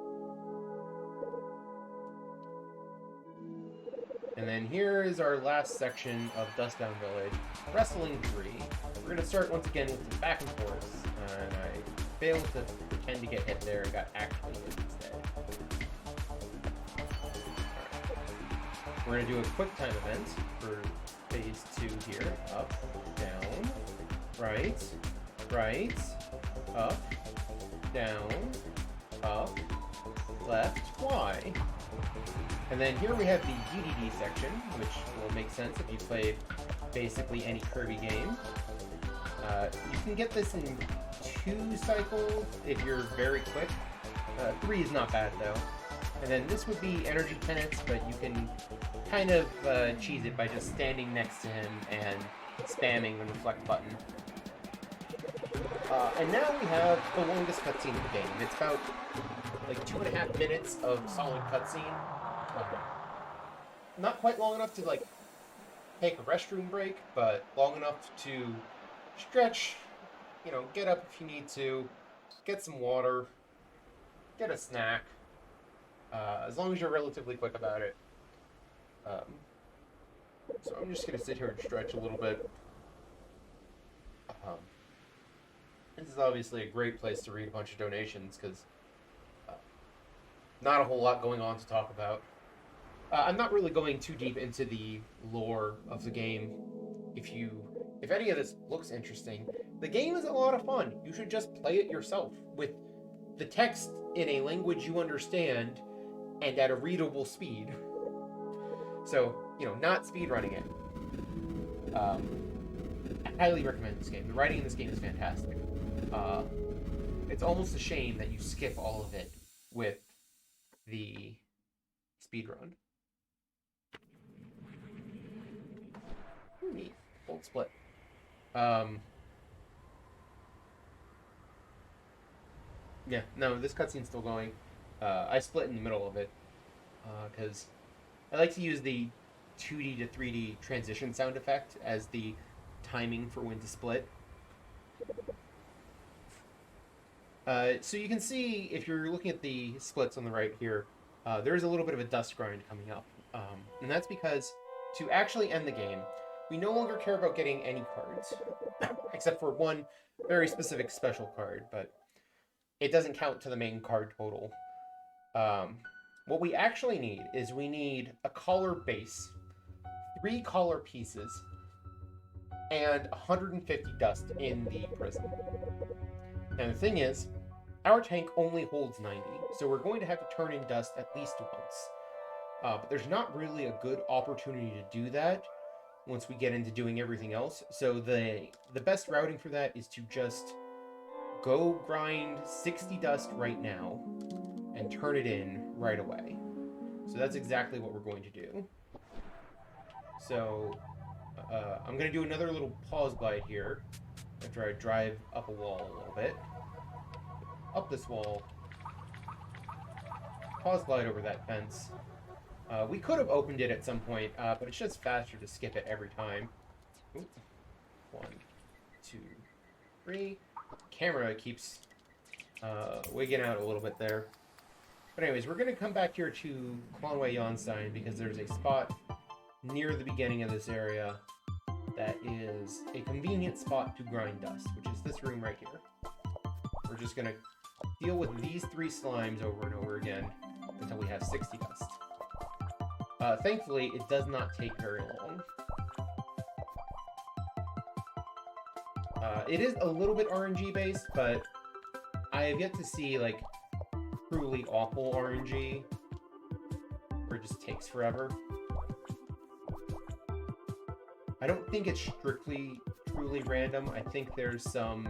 And then here is our last section of Dust Down Village, Wrestling 3. We're going to start once again with the back and forth, and I failed to pretend to get hit there and got actually hit instead. Right. We're going to do a quick time event for phase 2 here. Up, down, right, right, up, down, up, left, Y. And then here we have the DDD section, which will make sense if you played basically any Kirby game. You can get this in 2 cycles if you're very quick. 3 is not bad though. And then this would be energy tenets, but you can kind of cheese it by just standing next to him and spamming the reflect button. And now we have the longest cutscene of the game. It's about like 2.5 minutes of solid cutscene. Not quite long enough to like take a restroom break, but long enough to stretch, you know, get up if you need to, get some water, get a snack, as long as you're relatively quick about it. So I'm just going to sit here and stretch a little bit. This is obviously a great place to read a bunch of donations, because not a whole lot going on to talk about. I'm not really going too deep into the lore of the game. If any of this looks interesting, the game is a lot of fun. You should just play it yourself with the text in a language you understand and at a readable speed. So, you know, not speedrunning it. I highly recommend this game. The writing in this game is fantastic. It's almost a shame that you skip all of it with the speedrun. Neat. Bolt split. Yeah, no, this cutscene's still going. I split in the middle of it, because I like to use the 2D to 3D transition sound effect as the timing for when to split. So you can see, if you're looking at the splits on the right here, there's a little bit of a dust grind coming up. And that's because to actually end the game, we no longer care about getting any cards, except for one very specific special card, but it doesn't count to the main card total. What we actually need is we need a collar base, 3 collar pieces, and 150 dust in the prison. And the thing is, our tank only holds 90, so we're going to have to turn in dust at least once. But there's not really a good opportunity to do that once we get into doing everything else. So the best routing for that is to just go grind 60 dust right now and turn it in right away. So that's exactly what we're going to do. So I'm going to do another little pause glide here after I drive up a wall a little bit. Up this wall. Pause glide over that fence. We could have opened it at some point, but it's just faster to skip it every time. Ooh. 1, 2, 3. Camera keeps wigging out a little bit there. But anyways, we're going to come back here to Conway Jonstein because there's a spot near the beginning of this area that is a convenient spot to grind dust, which is this room right here. We're just going to deal with these 3 slimes over and over again until we have 60 dust. Thankfully, it does not take very long. It is a little bit RNG based, but I have yet to see like truly awful RNG where it just takes forever. I don't think it's strictly truly random. I think there's some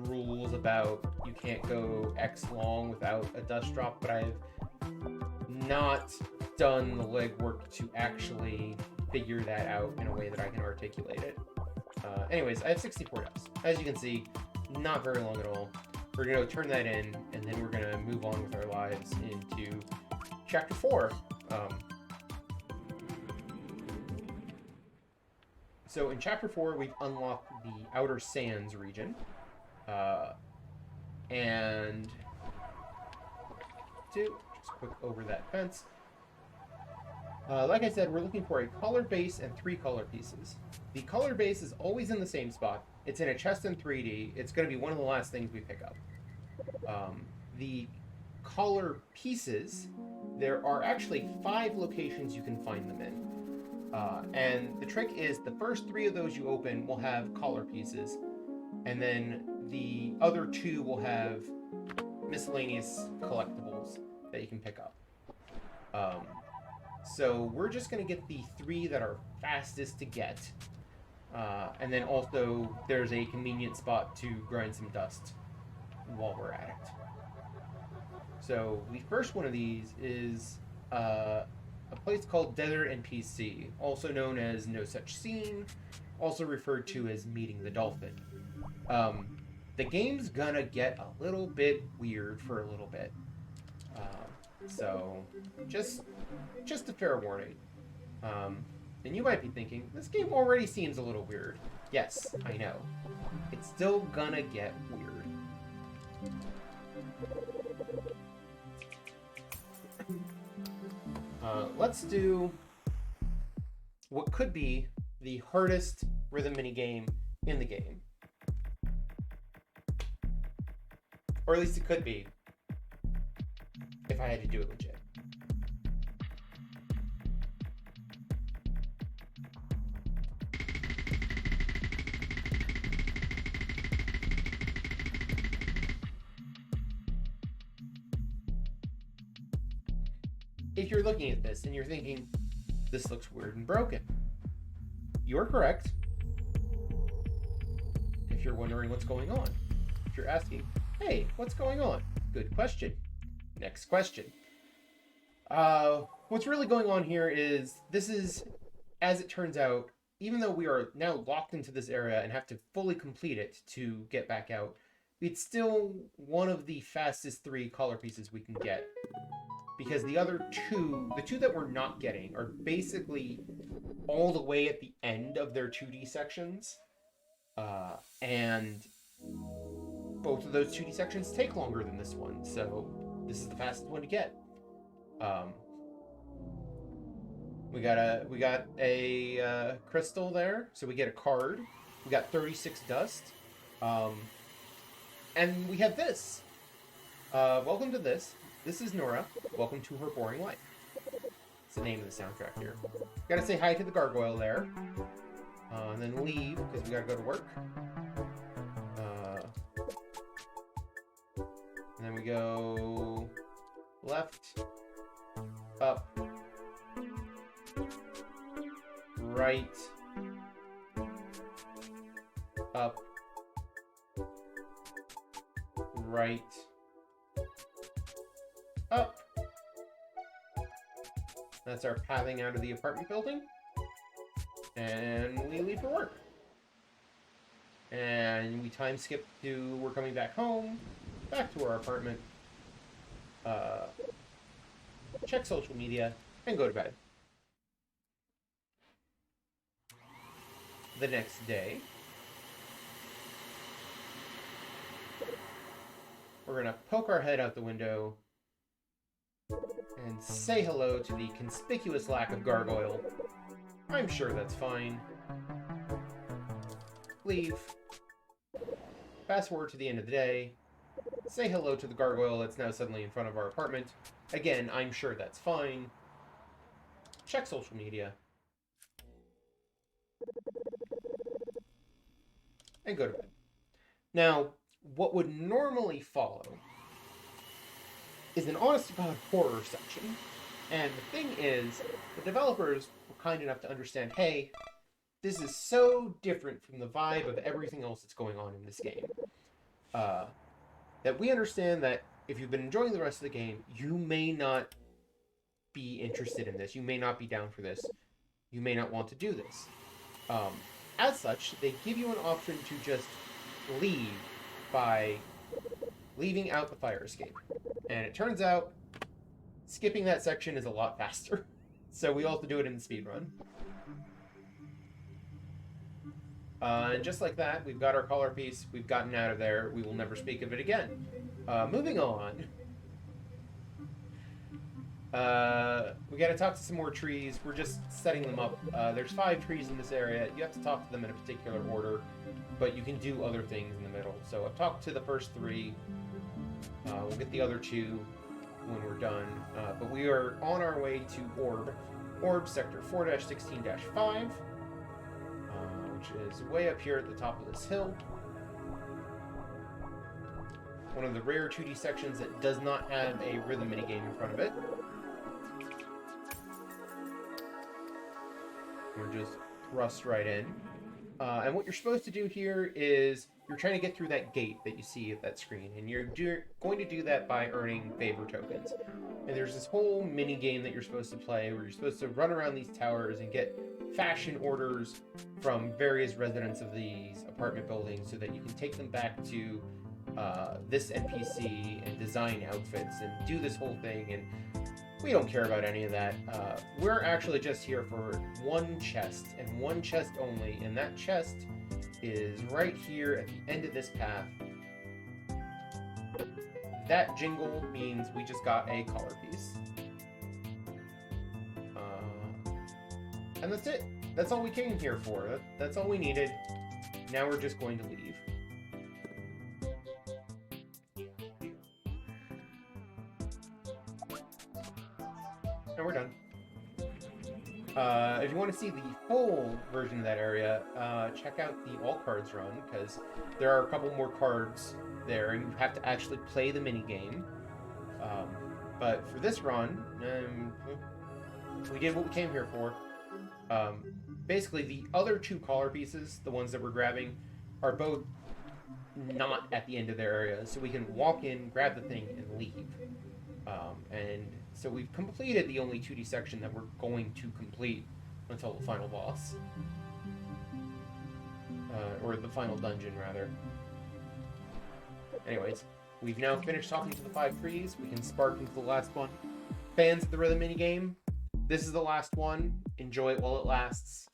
rules about you can't go X long without a dust drop, but I've not done the legwork to actually figure that out in a way that I can articulate it. Anyways, I have 64 dust. As you can see, not very long at all. We're going to turn that in, and then we're going to move on with our lives into Chapter 4. So in Chapter 4, we've unlocked the Outer Sands region. And just quick over that fence. Like I said, we're looking for a color base and 3 color pieces. The color base is always in the same spot. It's in a chest in 3D. It's going to be one of the last things we pick up. The color pieces, there are actually 5 locations you can find them in. And the trick is the first 3 of those you open will have collar pieces, and then the other 2 will have miscellaneous collectibles that you can pick up. So we're just going to get the 3 that are fastest to get. And then also there's a convenient spot to grind some dust while we're at it. So the first one of these is a place called Desert NPC, also known as No Such Scene, also referred to as Meeting the Dolphin. The game's gonna get a little bit weird for a little bit. So just a fair warning. And you might be thinking, this game already seems a little weird. Yes, I know. It's still gonna get weird. Let's do what could be the hardest rhythm minigame in the game. Or at least it could be, if I had to do it legit. If you're looking at this and you're thinking, this looks weird and broken, you're correct. If you're wondering what's going on, if you're asking, hey, what's going on? Good question. Next question. What's really going on here is, this is, as it turns out, even though we are now locked into this area and have to fully complete it to get back out, it's still one of the fastest 3 color pieces we can get. Because the other 2, the 2 that we're not getting, are basically all the way at the end of their 2D sections. And both of those 2D sections take longer than this one, so this is the fastest one to get. We got a crystal there, so we get a card. We got 36 dust. And we have this. Welcome to this. This is Nora. Welcome to her boring life. It's the name of the soundtrack here. Gotta say hi to the gargoyle there. And then leave, because we gotta go to work. And then we go left, up, right, up, right, up. That's our pathing out of the apartment building. And we leave for work. And we time skip to we're coming back home, back to our apartment, check social media, and go to bed. The next day, we're gonna poke our head out the window and say hello to the conspicuous lack of gargoyle. I'm sure that's fine. Leave. Fast forward to the end of the day. Say hello to the gargoyle that's now suddenly in front of our apartment. Again, I'm sure that's fine. Check social media. And go to bed. Now, what would normally follow is an honest-to-God horror section. And the thing is, the developers were kind enough to understand, hey, this is so different from the vibe of everything else that's going on in this game, that we understand that if you've been enjoying the rest of the game, you may not be interested in this. You may not be down for this. You may not want to do this. As such, they give you an option to just leave by leaving out the fire escape. And it turns out skipping that section is a lot faster. So we also do it in the speedrun. And just like that, we've got our color piece. We've gotten out of there. We will never speak of it again. Moving on. We gotta talk to some more trees. We're just setting them up. There's 5 trees in this area. You have to talk to them in a particular order, but you can do other things in the middle. So I've talked to the first 3. We'll get the other 2 when we're done. But we are on our way to Orb Sector 4-16-5, which is way up here at the top of this hill. One of the rare 2D sections that does not have a rhythm minigame in front of it. We're just thrust right in. And what you're supposed to do here is you're trying to get through that gate that you see at that screen, and you're going to do that by earning favor tokens. And there's this whole mini game that you're supposed to play where you're supposed to run around these towers and get fashion orders from various residents of these apartment buildings so that you can take them back to this NPC and design outfits and do this whole thing. And we don't care about any of that. We're actually just here for one chest, and one chest only, and that chest is right here at the end of this path. That jingle means we just got a color piece. And that's it. That's all we came here for. That's all we needed. Now we're just going to leave. And we're done. If you want to see the full version of that area, check out the All Cards run, because there are a couple more cards there, and you have to actually play the mini game. But for this run, we did what we came here for. Basically, the other 2 collar pieces, the ones that we're grabbing, are both not at the end of their area, so we can walk in, grab the thing, and leave. And so we've completed the only 2D section that we're going to complete until the final boss. Or the final dungeon, rather. Anyways, we've now finished talking to the 5 trees. We can spark into the last one. Fans of the rhythm minigame, this is the last one. Enjoy it while it lasts.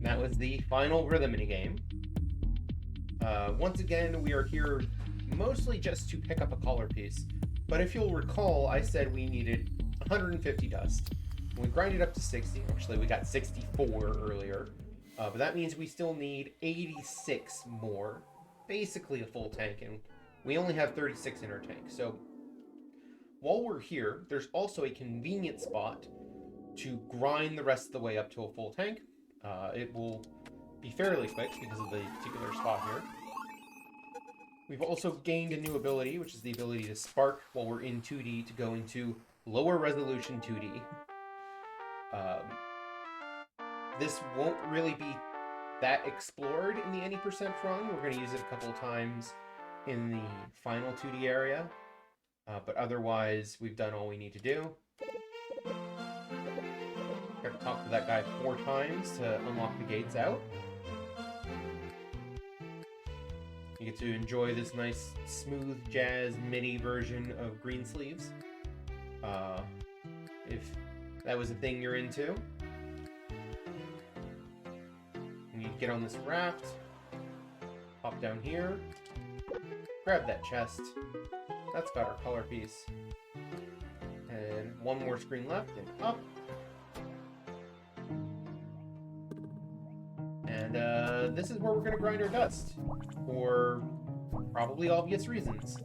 That was the final rhythm minigame. Once again, we are here mostly just to pick up a collar piece. But if you'll recall, I said we needed 150 dust. We grinded up to 60. Actually, we got 64 earlier. But that means we still need 86 more. Basically a full tank, and we only have 36 in our tank. So while we're here, there's also a convenient spot to grind the rest of the way up to a full tank. It will be fairly quick because of the particular spot here. We've also gained a new ability, which is the ability to spark while we're in 2D to go into lower resolution 2D. This won't really be that explored in the any percent run. We're going to use it a couple of times in the final 2D area. But otherwise, we've done all we need to do. Got to talk to that guy 4 times to unlock the gates out. You get to enjoy this nice, smooth jazz MIDI version of Greensleeves. If that was a thing you're into. And you get on this raft, hop down here, grab that chest. That's got our color piece. And 1 more screen left, and up. And this is where we're going to grind our dust, for probably obvious reasons.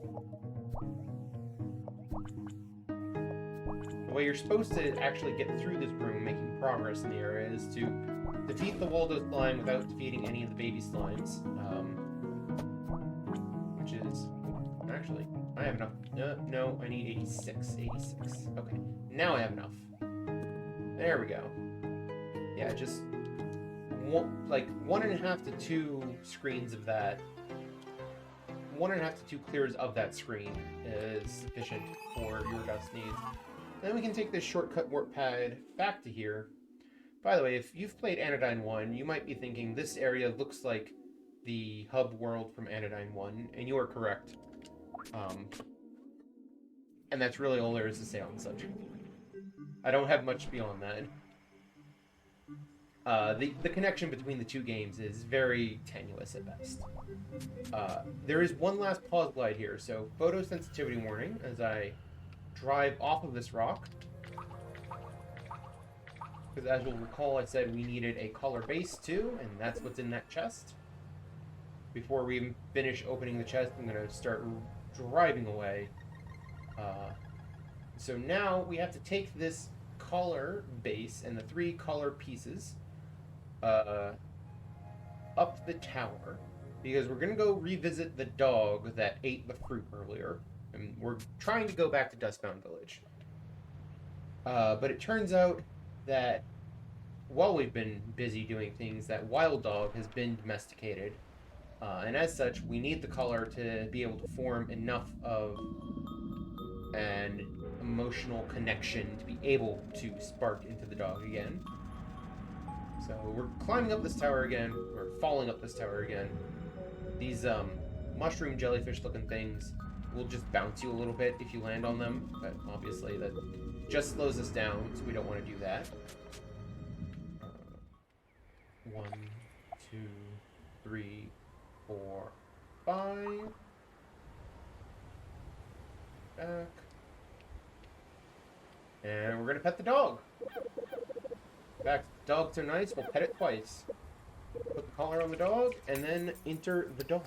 The way you're supposed to actually get through this room, making progress in the area, is to defeat the Waldo slime without defeating any of the baby slimes. Which is... Actually, I have enough. No, I need 86. 86. Okay, now I have enough. There we go. Yeah, just... like 1.5 to 2 screens of that. 1.5 to 2 clears of that screen is sufficient for your dust needs. Then we can take this shortcut warp pad back to here. By the way, if you've played Anodyne 1, you might be thinking this area looks like the hub world from Anodyne 1, and you are correct. And that's really all there is to say on the subject. I don't have much beyond that. The connection between the two games is very tenuous at best. There is one last pause glide here, so photosensitivity warning as I drive off of this rock. Because as you'll recall, I said we needed a color base too, and that's what's in that chest. Before we even finish opening the chest, I'm going to start driving away. So now we have to take this color base and the 3 color pieces up the tower, because we're going to go revisit the dog that ate the fruit earlier. And we're trying to go back to Dustbound Village. But it turns out that while we've been busy doing things, that wild dog has been domesticated. And as such, we need the color to be able to form enough of an emotional connection to be able to spark into the dog again. So we're climbing up this tower again, or falling up this tower again. These mushroom jellyfish looking things will just bounce you a little bit if you land on them, but obviously that just slows us down, so we don't want to do that. 1, 2, 3, 4, 5. Back. And we're gonna pet the dog. In fact, dogs are nice, we'll pet it twice. Put the collar on the dog, and then enter the dog.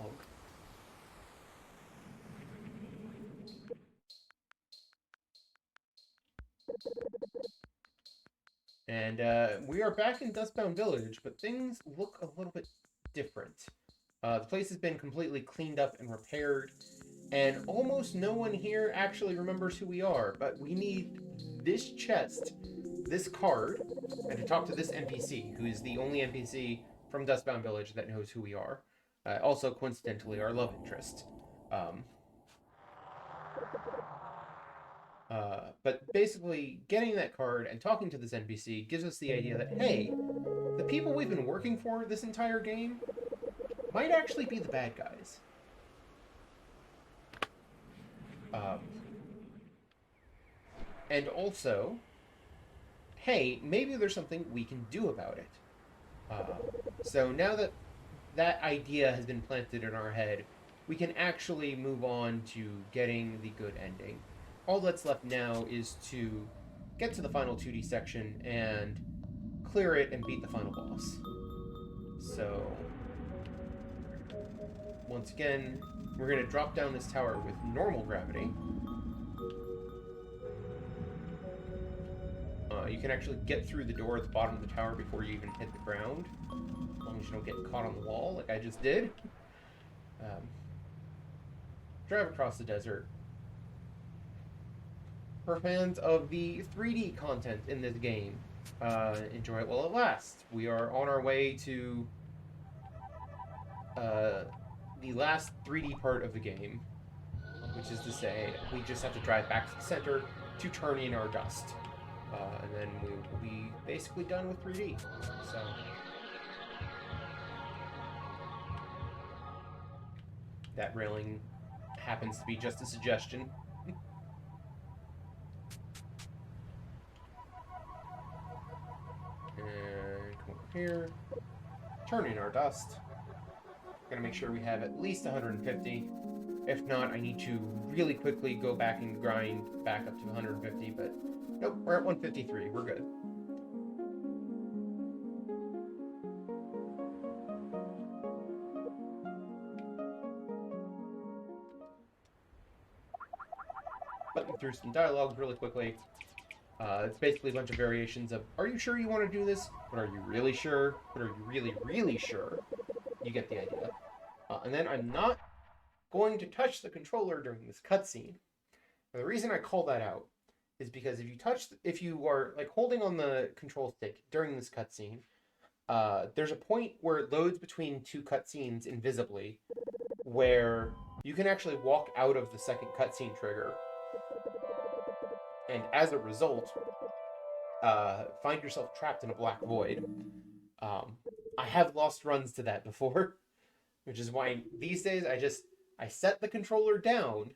And we are back in Dustbound Village, but things look a little bit different. The place has been completely cleaned up and repaired, and almost no one here actually remembers who we are, but we need this chest, this card, and to talk to this NPC, who is the only NPC from Dustbound Village that knows who we are. Also, coincidentally, our love interest. But basically, getting that card and talking to this NPC gives us the idea that, hey, the people we've been working for this entire game might actually be the bad guys. And also, hey, maybe there's something we can do about it. So now that that idea has been planted in our head, we can actually move on to getting the good ending. All that's left now is to get to the final 2D section and clear it and beat the final boss. So, once again, we're going to drop down this tower with normal gravity. You can actually get through the door at the bottom of the tower before you even hit the ground, as long as you don't get caught on the wall like I just did. Drive across the desert. For fans of the 3D content in this game, enjoy it while it lasts. We are on our way to the last 3D part of the game, which is to say, we just have to drive back to the center to turn in our dust. And then we will be basically done with 3D. So, that railing happens to be just a suggestion. And come over here, turn in our dust. Gonna make sure we have at least 150. If not, I need to really quickly go back and grind back up to 150, but nope, we're at 153. We're good. Button through some dialogues really quickly. It's basically a bunch of variations of, are you sure you want to do this? But are you really sure? But are you really, really sure? You get the idea. And then I'm not going to touch the controller during this cutscene. The reason I call that out is because if you are like holding on the control stick during this cutscene, there's a point where it loads between 2 cutscenes invisibly, where you can actually walk out of the second cutscene trigger. And as a result, find yourself trapped in a black void. I have lost runs to that before, which is why these days I set the controller down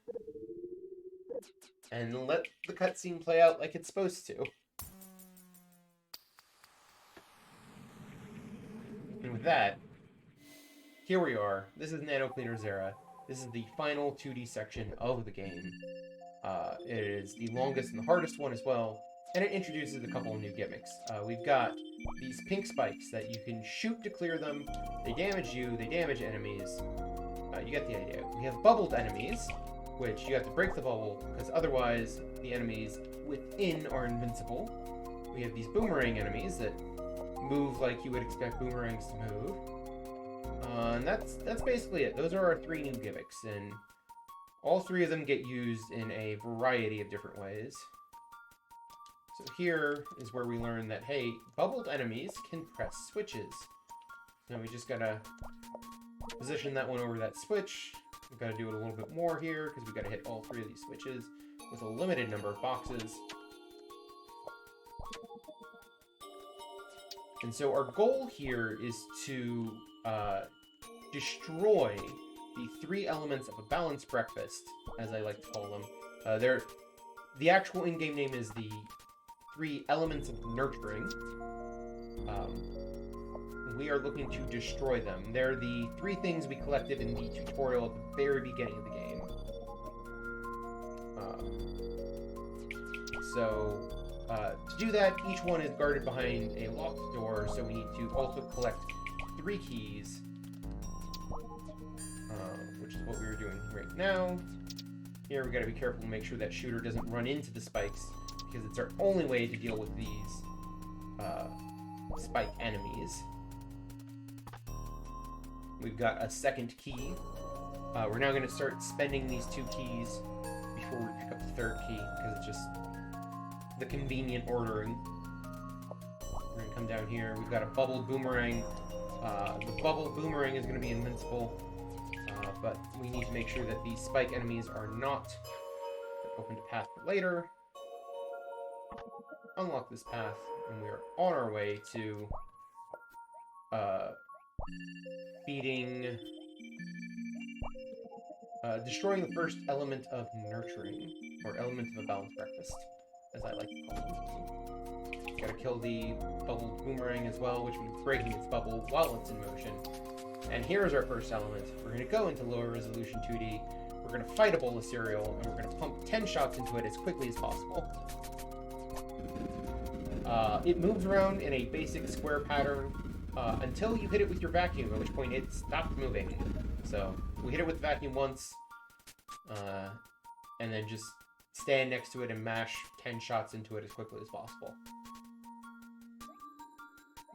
and let the cutscene play out like it's supposed to. And with that, here we are. This is Nano Cleaner's Era. This is the final 2D section of the game. It is the longest and the hardest one as well, and it introduces a couple of new gimmicks. We've got these pink spikes that you can shoot to clear them. They damage you, they damage enemies. You get the idea. We have bubbled enemies, which you have to break the bubble, because otherwise the enemies within are invincible. We have these boomerang enemies that move like you would expect boomerangs to move. And that's basically it. Those are our 3 new gimmicks, and all 3 of them get used in a variety of different ways. So here is where we learn that, hey, bubbled enemies can press switches. Now we just gotta position that one over that switch. We've got to do it a little bit more here, because we've got to hit all 3 of these switches with a limited number of boxes. And so our goal here is to destroy the 3 elements of a balanced breakfast, as I like to call them. The actual in-game name is the 3 elements of nurturing. We are looking to destroy them. They're the 3 things we collected in the tutorial at the very beginning of the game. To do that, each one is guarded behind a locked door, so we need to also collect 3 keys, which is what we were doing right now. Here we gotta be careful to make sure that shooter doesn't run into the spikes, because it's our only way to deal with these spike enemies. We've got a second key. We're now going to start spending these 2 keys before we pick up the 3rd key, because it's just the convenient ordering. We're going to come down here. We've got a bubbled boomerang. The bubbled boomerang is going to be invincible, but we need to make sure that these spike enemies are not open to path for later. Unlock this path, and we are on our way to destroying the first element of nurturing, or element of a balanced breakfast, as I like to call them. Gotta kill the bubbled boomerang as well, which means breaking its bubble while it's in motion. And here's our first element. We're gonna go into lower resolution 2D, we're gonna fight a bowl of cereal, and we're gonna pump 10 shots into it as quickly as possible. It moves around in a basic square pattern until you hit it with your vacuum, at which point it stops moving. So we hit it with the vacuum once, and then just stand next to it and mash 10 shots into it as quickly as possible.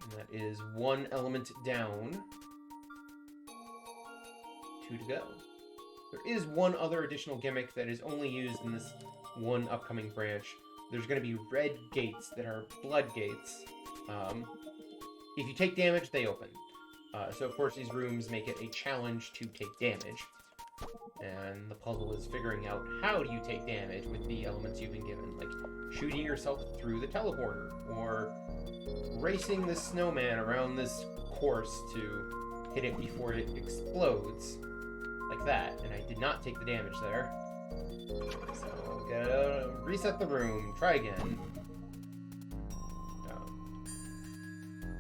And that is 1 element down. 2 to go. There is one other additional gimmick that is only used in this one upcoming branch. There's going to be red gates that are blood gates. If you take damage, they open. So of course these rooms make it a challenge to take damage. And the puzzle is figuring out how do you take damage with the elements you've been given. Like shooting yourself through the teleporter, or racing the snowman around this course to hit it before it explodes. Like that. And I did not take the damage there. So, gotta reset the room, try again.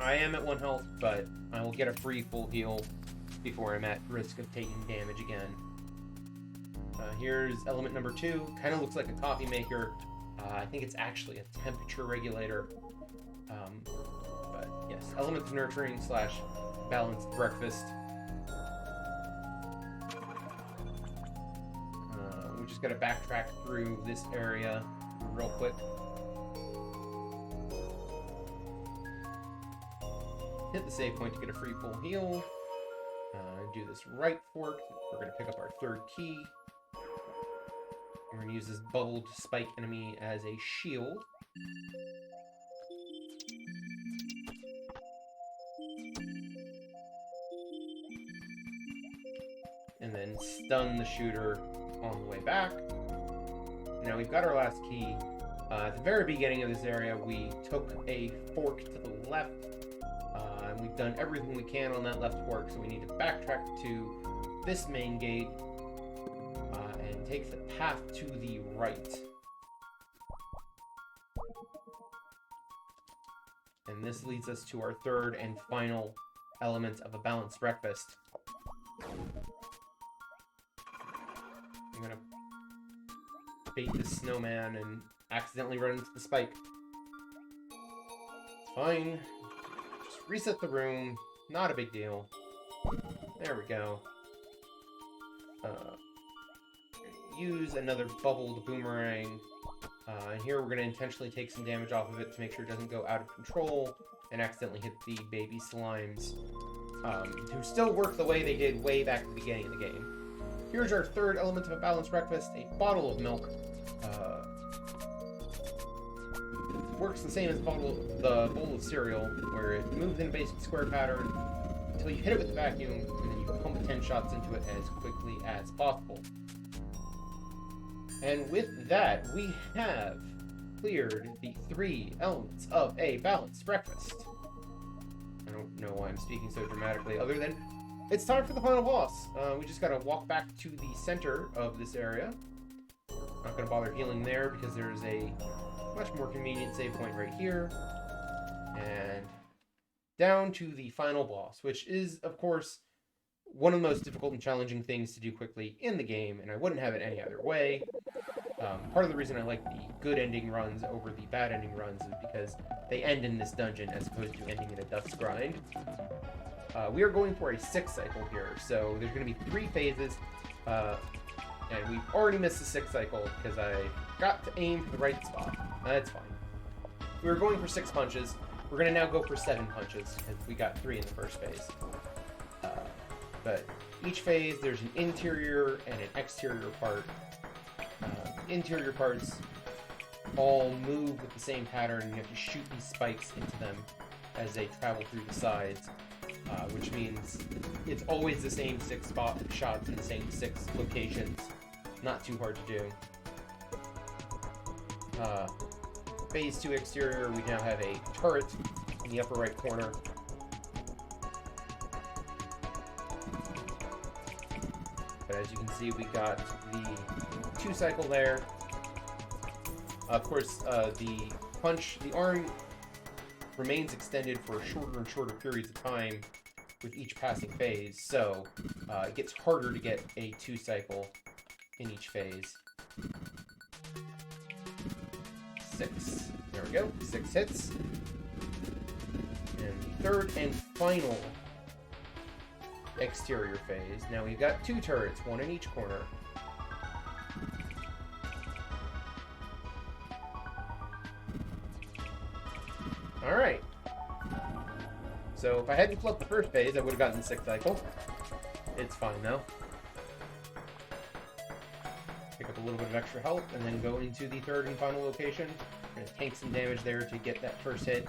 I am at 1 health, but I will get a free full heal before I'm at risk of taking damage again. Here's element number 2. Kind of looks like a coffee maker. I think it's actually a temperature regulator. But yes, element of nurturing / balanced breakfast. We just gotta backtrack through this area real quick. Hit the save point to get a free full heal. Do this right fork. We're going to pick up our 3rd key. We're going to use this bubbled spike enemy as a shield. And then stun the shooter on the way back. Now we've got our last key. At the very beginning of this area, we took a fork to the left, and we've done everything we can on that left fork, so we need to backtrack to this main gate and take the path to the right. And this leads us to our third and final element of a balanced breakfast. I'm gonna bait this snowman and accidentally run into the spike. It's fine. Just reset the room. Not a big deal. There we go. Use another bubbled boomerang. And here we're going to intentionally take some damage off of it to make sure it doesn't go out of control and accidentally hit the baby slimes, who still work the way they did way back at the beginning of the game. Here's our third element of a balanced breakfast, a bottle of milk. Works the same as the bowl of cereal, where it moves in a basic square pattern until you hit it with the vacuum, and then you pump 10 shots into it as quickly as possible. And with that, we have cleared the 3 elements of a balanced breakfast. I don't know why I'm speaking so dramatically, other than it's time for the final boss. We just gotta walk back to the center of this area. Not gonna bother healing there because there's a much more convenient save point right here. And down to the final boss, which is, of course, one of the most difficult and challenging things to do quickly in the game, and I wouldn't have it any other way. Part of the reason I like the good ending runs over the bad ending runs is because they end in this dungeon as opposed to ending in a dust grind. We are going for a 6 cycle here, so there's going to be 3 phases, and we've already missed the 6th cycle because I got to aim for the right spot. That's fine. We were going for 6 punches. We're going to now go for 7 punches because we got 3 in the first phase. But each phase, there's an interior and an exterior part. Interior parts all move with the same pattern, and you have to shoot these spikes into them as they travel through the sides, which means it's always the same 6 shots in the same 6 locations. Not too hard to do. Phase 2 exterior, we now have a turret in the upper right corner. But as you can see, we got the 2 cycle there. Of course, the arm remains extended for shorter and shorter periods of time with each passing phase, so it gets harder to get a 2 cycle in each phase. 6. There we go. 6 hits. And the third and final exterior phase. Now we've got 2 turrets, 1 in each corner. Alright. So if I hadn't flipped the first phase, I would have gotten the 6th cycle. It's fine though. Pick up a little bit of extra health and then go into the third and final location. We're going to tank some damage there to get that first hit.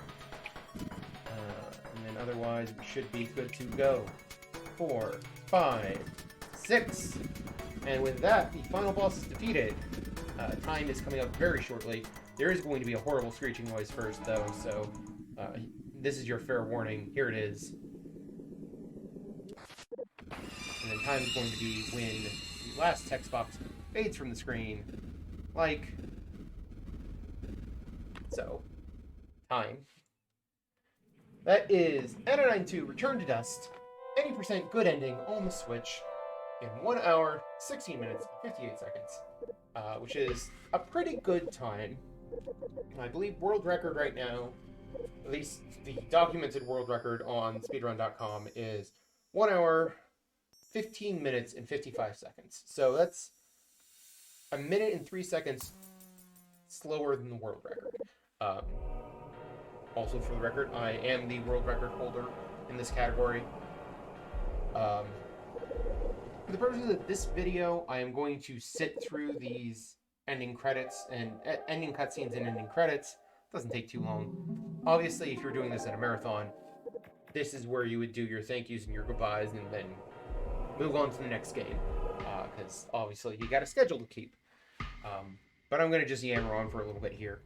And then otherwise we should be good to go. 4, 5, 6. And with that, the final boss is defeated. Time is coming up very shortly. There is going to be a horrible screeching noise first, though, so this is your fair warning. Here it is. And then time is going to be when the last text box fades from the screen, like so. Time. That is Anodyne 2 Return to Dust. 80% good ending on the Switch in 1 hour, 16 minutes, 58 seconds, which is a pretty good time. I believe world record right now, at least the documented world record on speedrun.com, is 1 hour, 15 minutes, and 55 seconds. So that's a minute and 3 seconds slower than the world record. Also, for the record, I am the world record holder in this category. For the purposes of this video, I am going to sit through these ending credits and ending cutscenes and ending credits. Doesn't take too long. Obviously, if you're doing this at a marathon, this is where you would do your thank yous and your goodbyes and then move on to the next game. Because obviously you got a schedule to keep. But I'm going to just yammer on for a little bit here.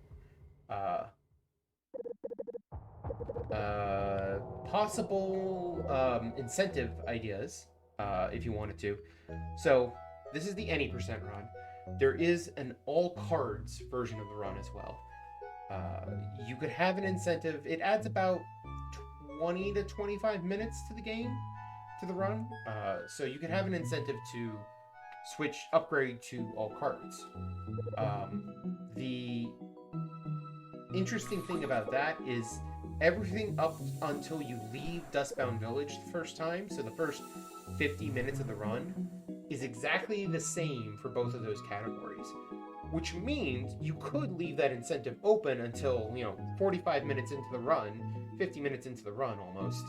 Possible incentive ideas, if you wanted to. So this is the any percent run. There is an all cards version of the run as well. You could have an incentive. It adds about 20 to 25 minutes to the game, to the run. So you could have an incentive to upgrade to all cards. The interesting thing about that is everything up until you leave Dustbound Village the first time, so the first 50 minutes of the run, is exactly the same for both of those categories. Which means you could leave that incentive open until, 45 minutes into the run, 50 minutes into the run almost,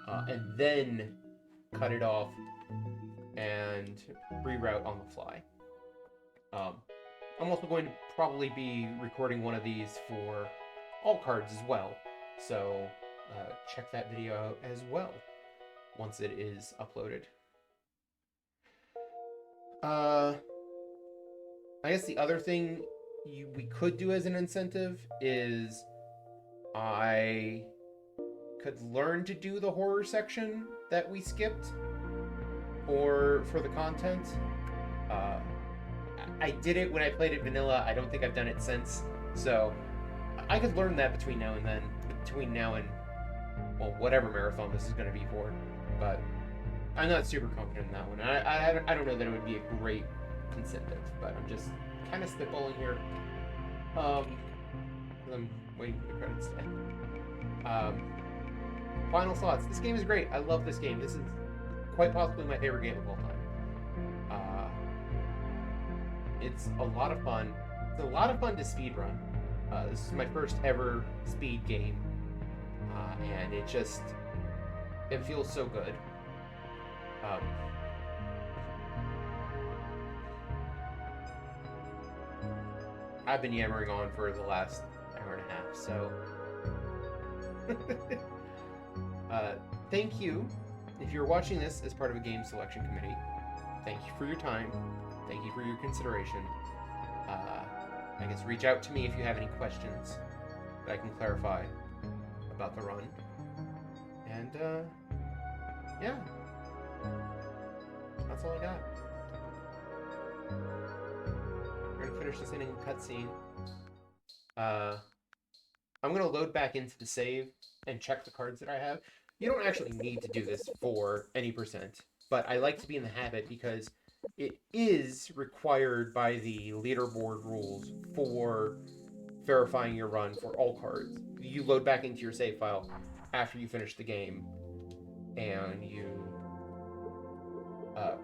and then cut it off and reroute on the fly. I'm also going to probably be recording one of these for all cards as well, so check that video out as well once it is uploaded. I guess the other thing we could do as an incentive is I could learn to do the horror section that we skipped for the content. I did it when I played it vanilla. I don't think I've done it since. So I could learn that between now and then. Between now and, well, whatever marathon this is going to be for. But I'm not super confident in that one. I don't know that it would be a great incentive, but I'm just kind of spitballing here. I'm waiting for the credits to end. Final thoughts. This game is great. I love this game. This is quite possibly my favorite game of all time. It's a lot of fun. It's a lot of fun to speedrun. This is my first ever speed game, and it feels so good. I've been yammering on for the last hour and a half, so thank you. If you're watching this as part of a game selection committee, thank you for your time. Thank you for your consideration. I guess reach out to me if you have any questions that I can clarify about the run. And yeah, that's all I got. We're gonna finish this in a cutscene. I'm gonna load back into the save and check the cards that I have. You don't actually need to do this for any percent, but I like to be in the habit because it is required by the leaderboard rules for verifying your run for all cards. You load back into your save file after you finish the game, and you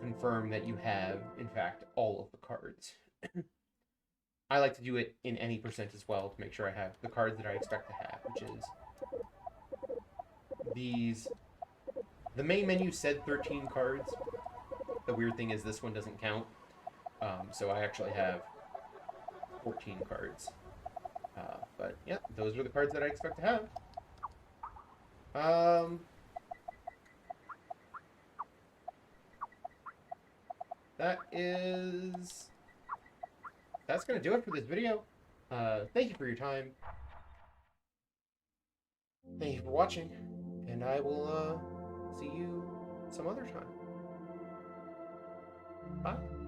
confirm that you have, in fact, all of the cards. I like to do it in any percent as well to make sure I have the cards that I expect to have, which is these. The main menu said 13 cards. The weird thing is this one doesn't count, so I actually have 14 cards. But yeah, those are the cards that I expect to have. That's gonna do it for this video. Thank you for your time. Thank you for watching, and I will see you some other time. Bye.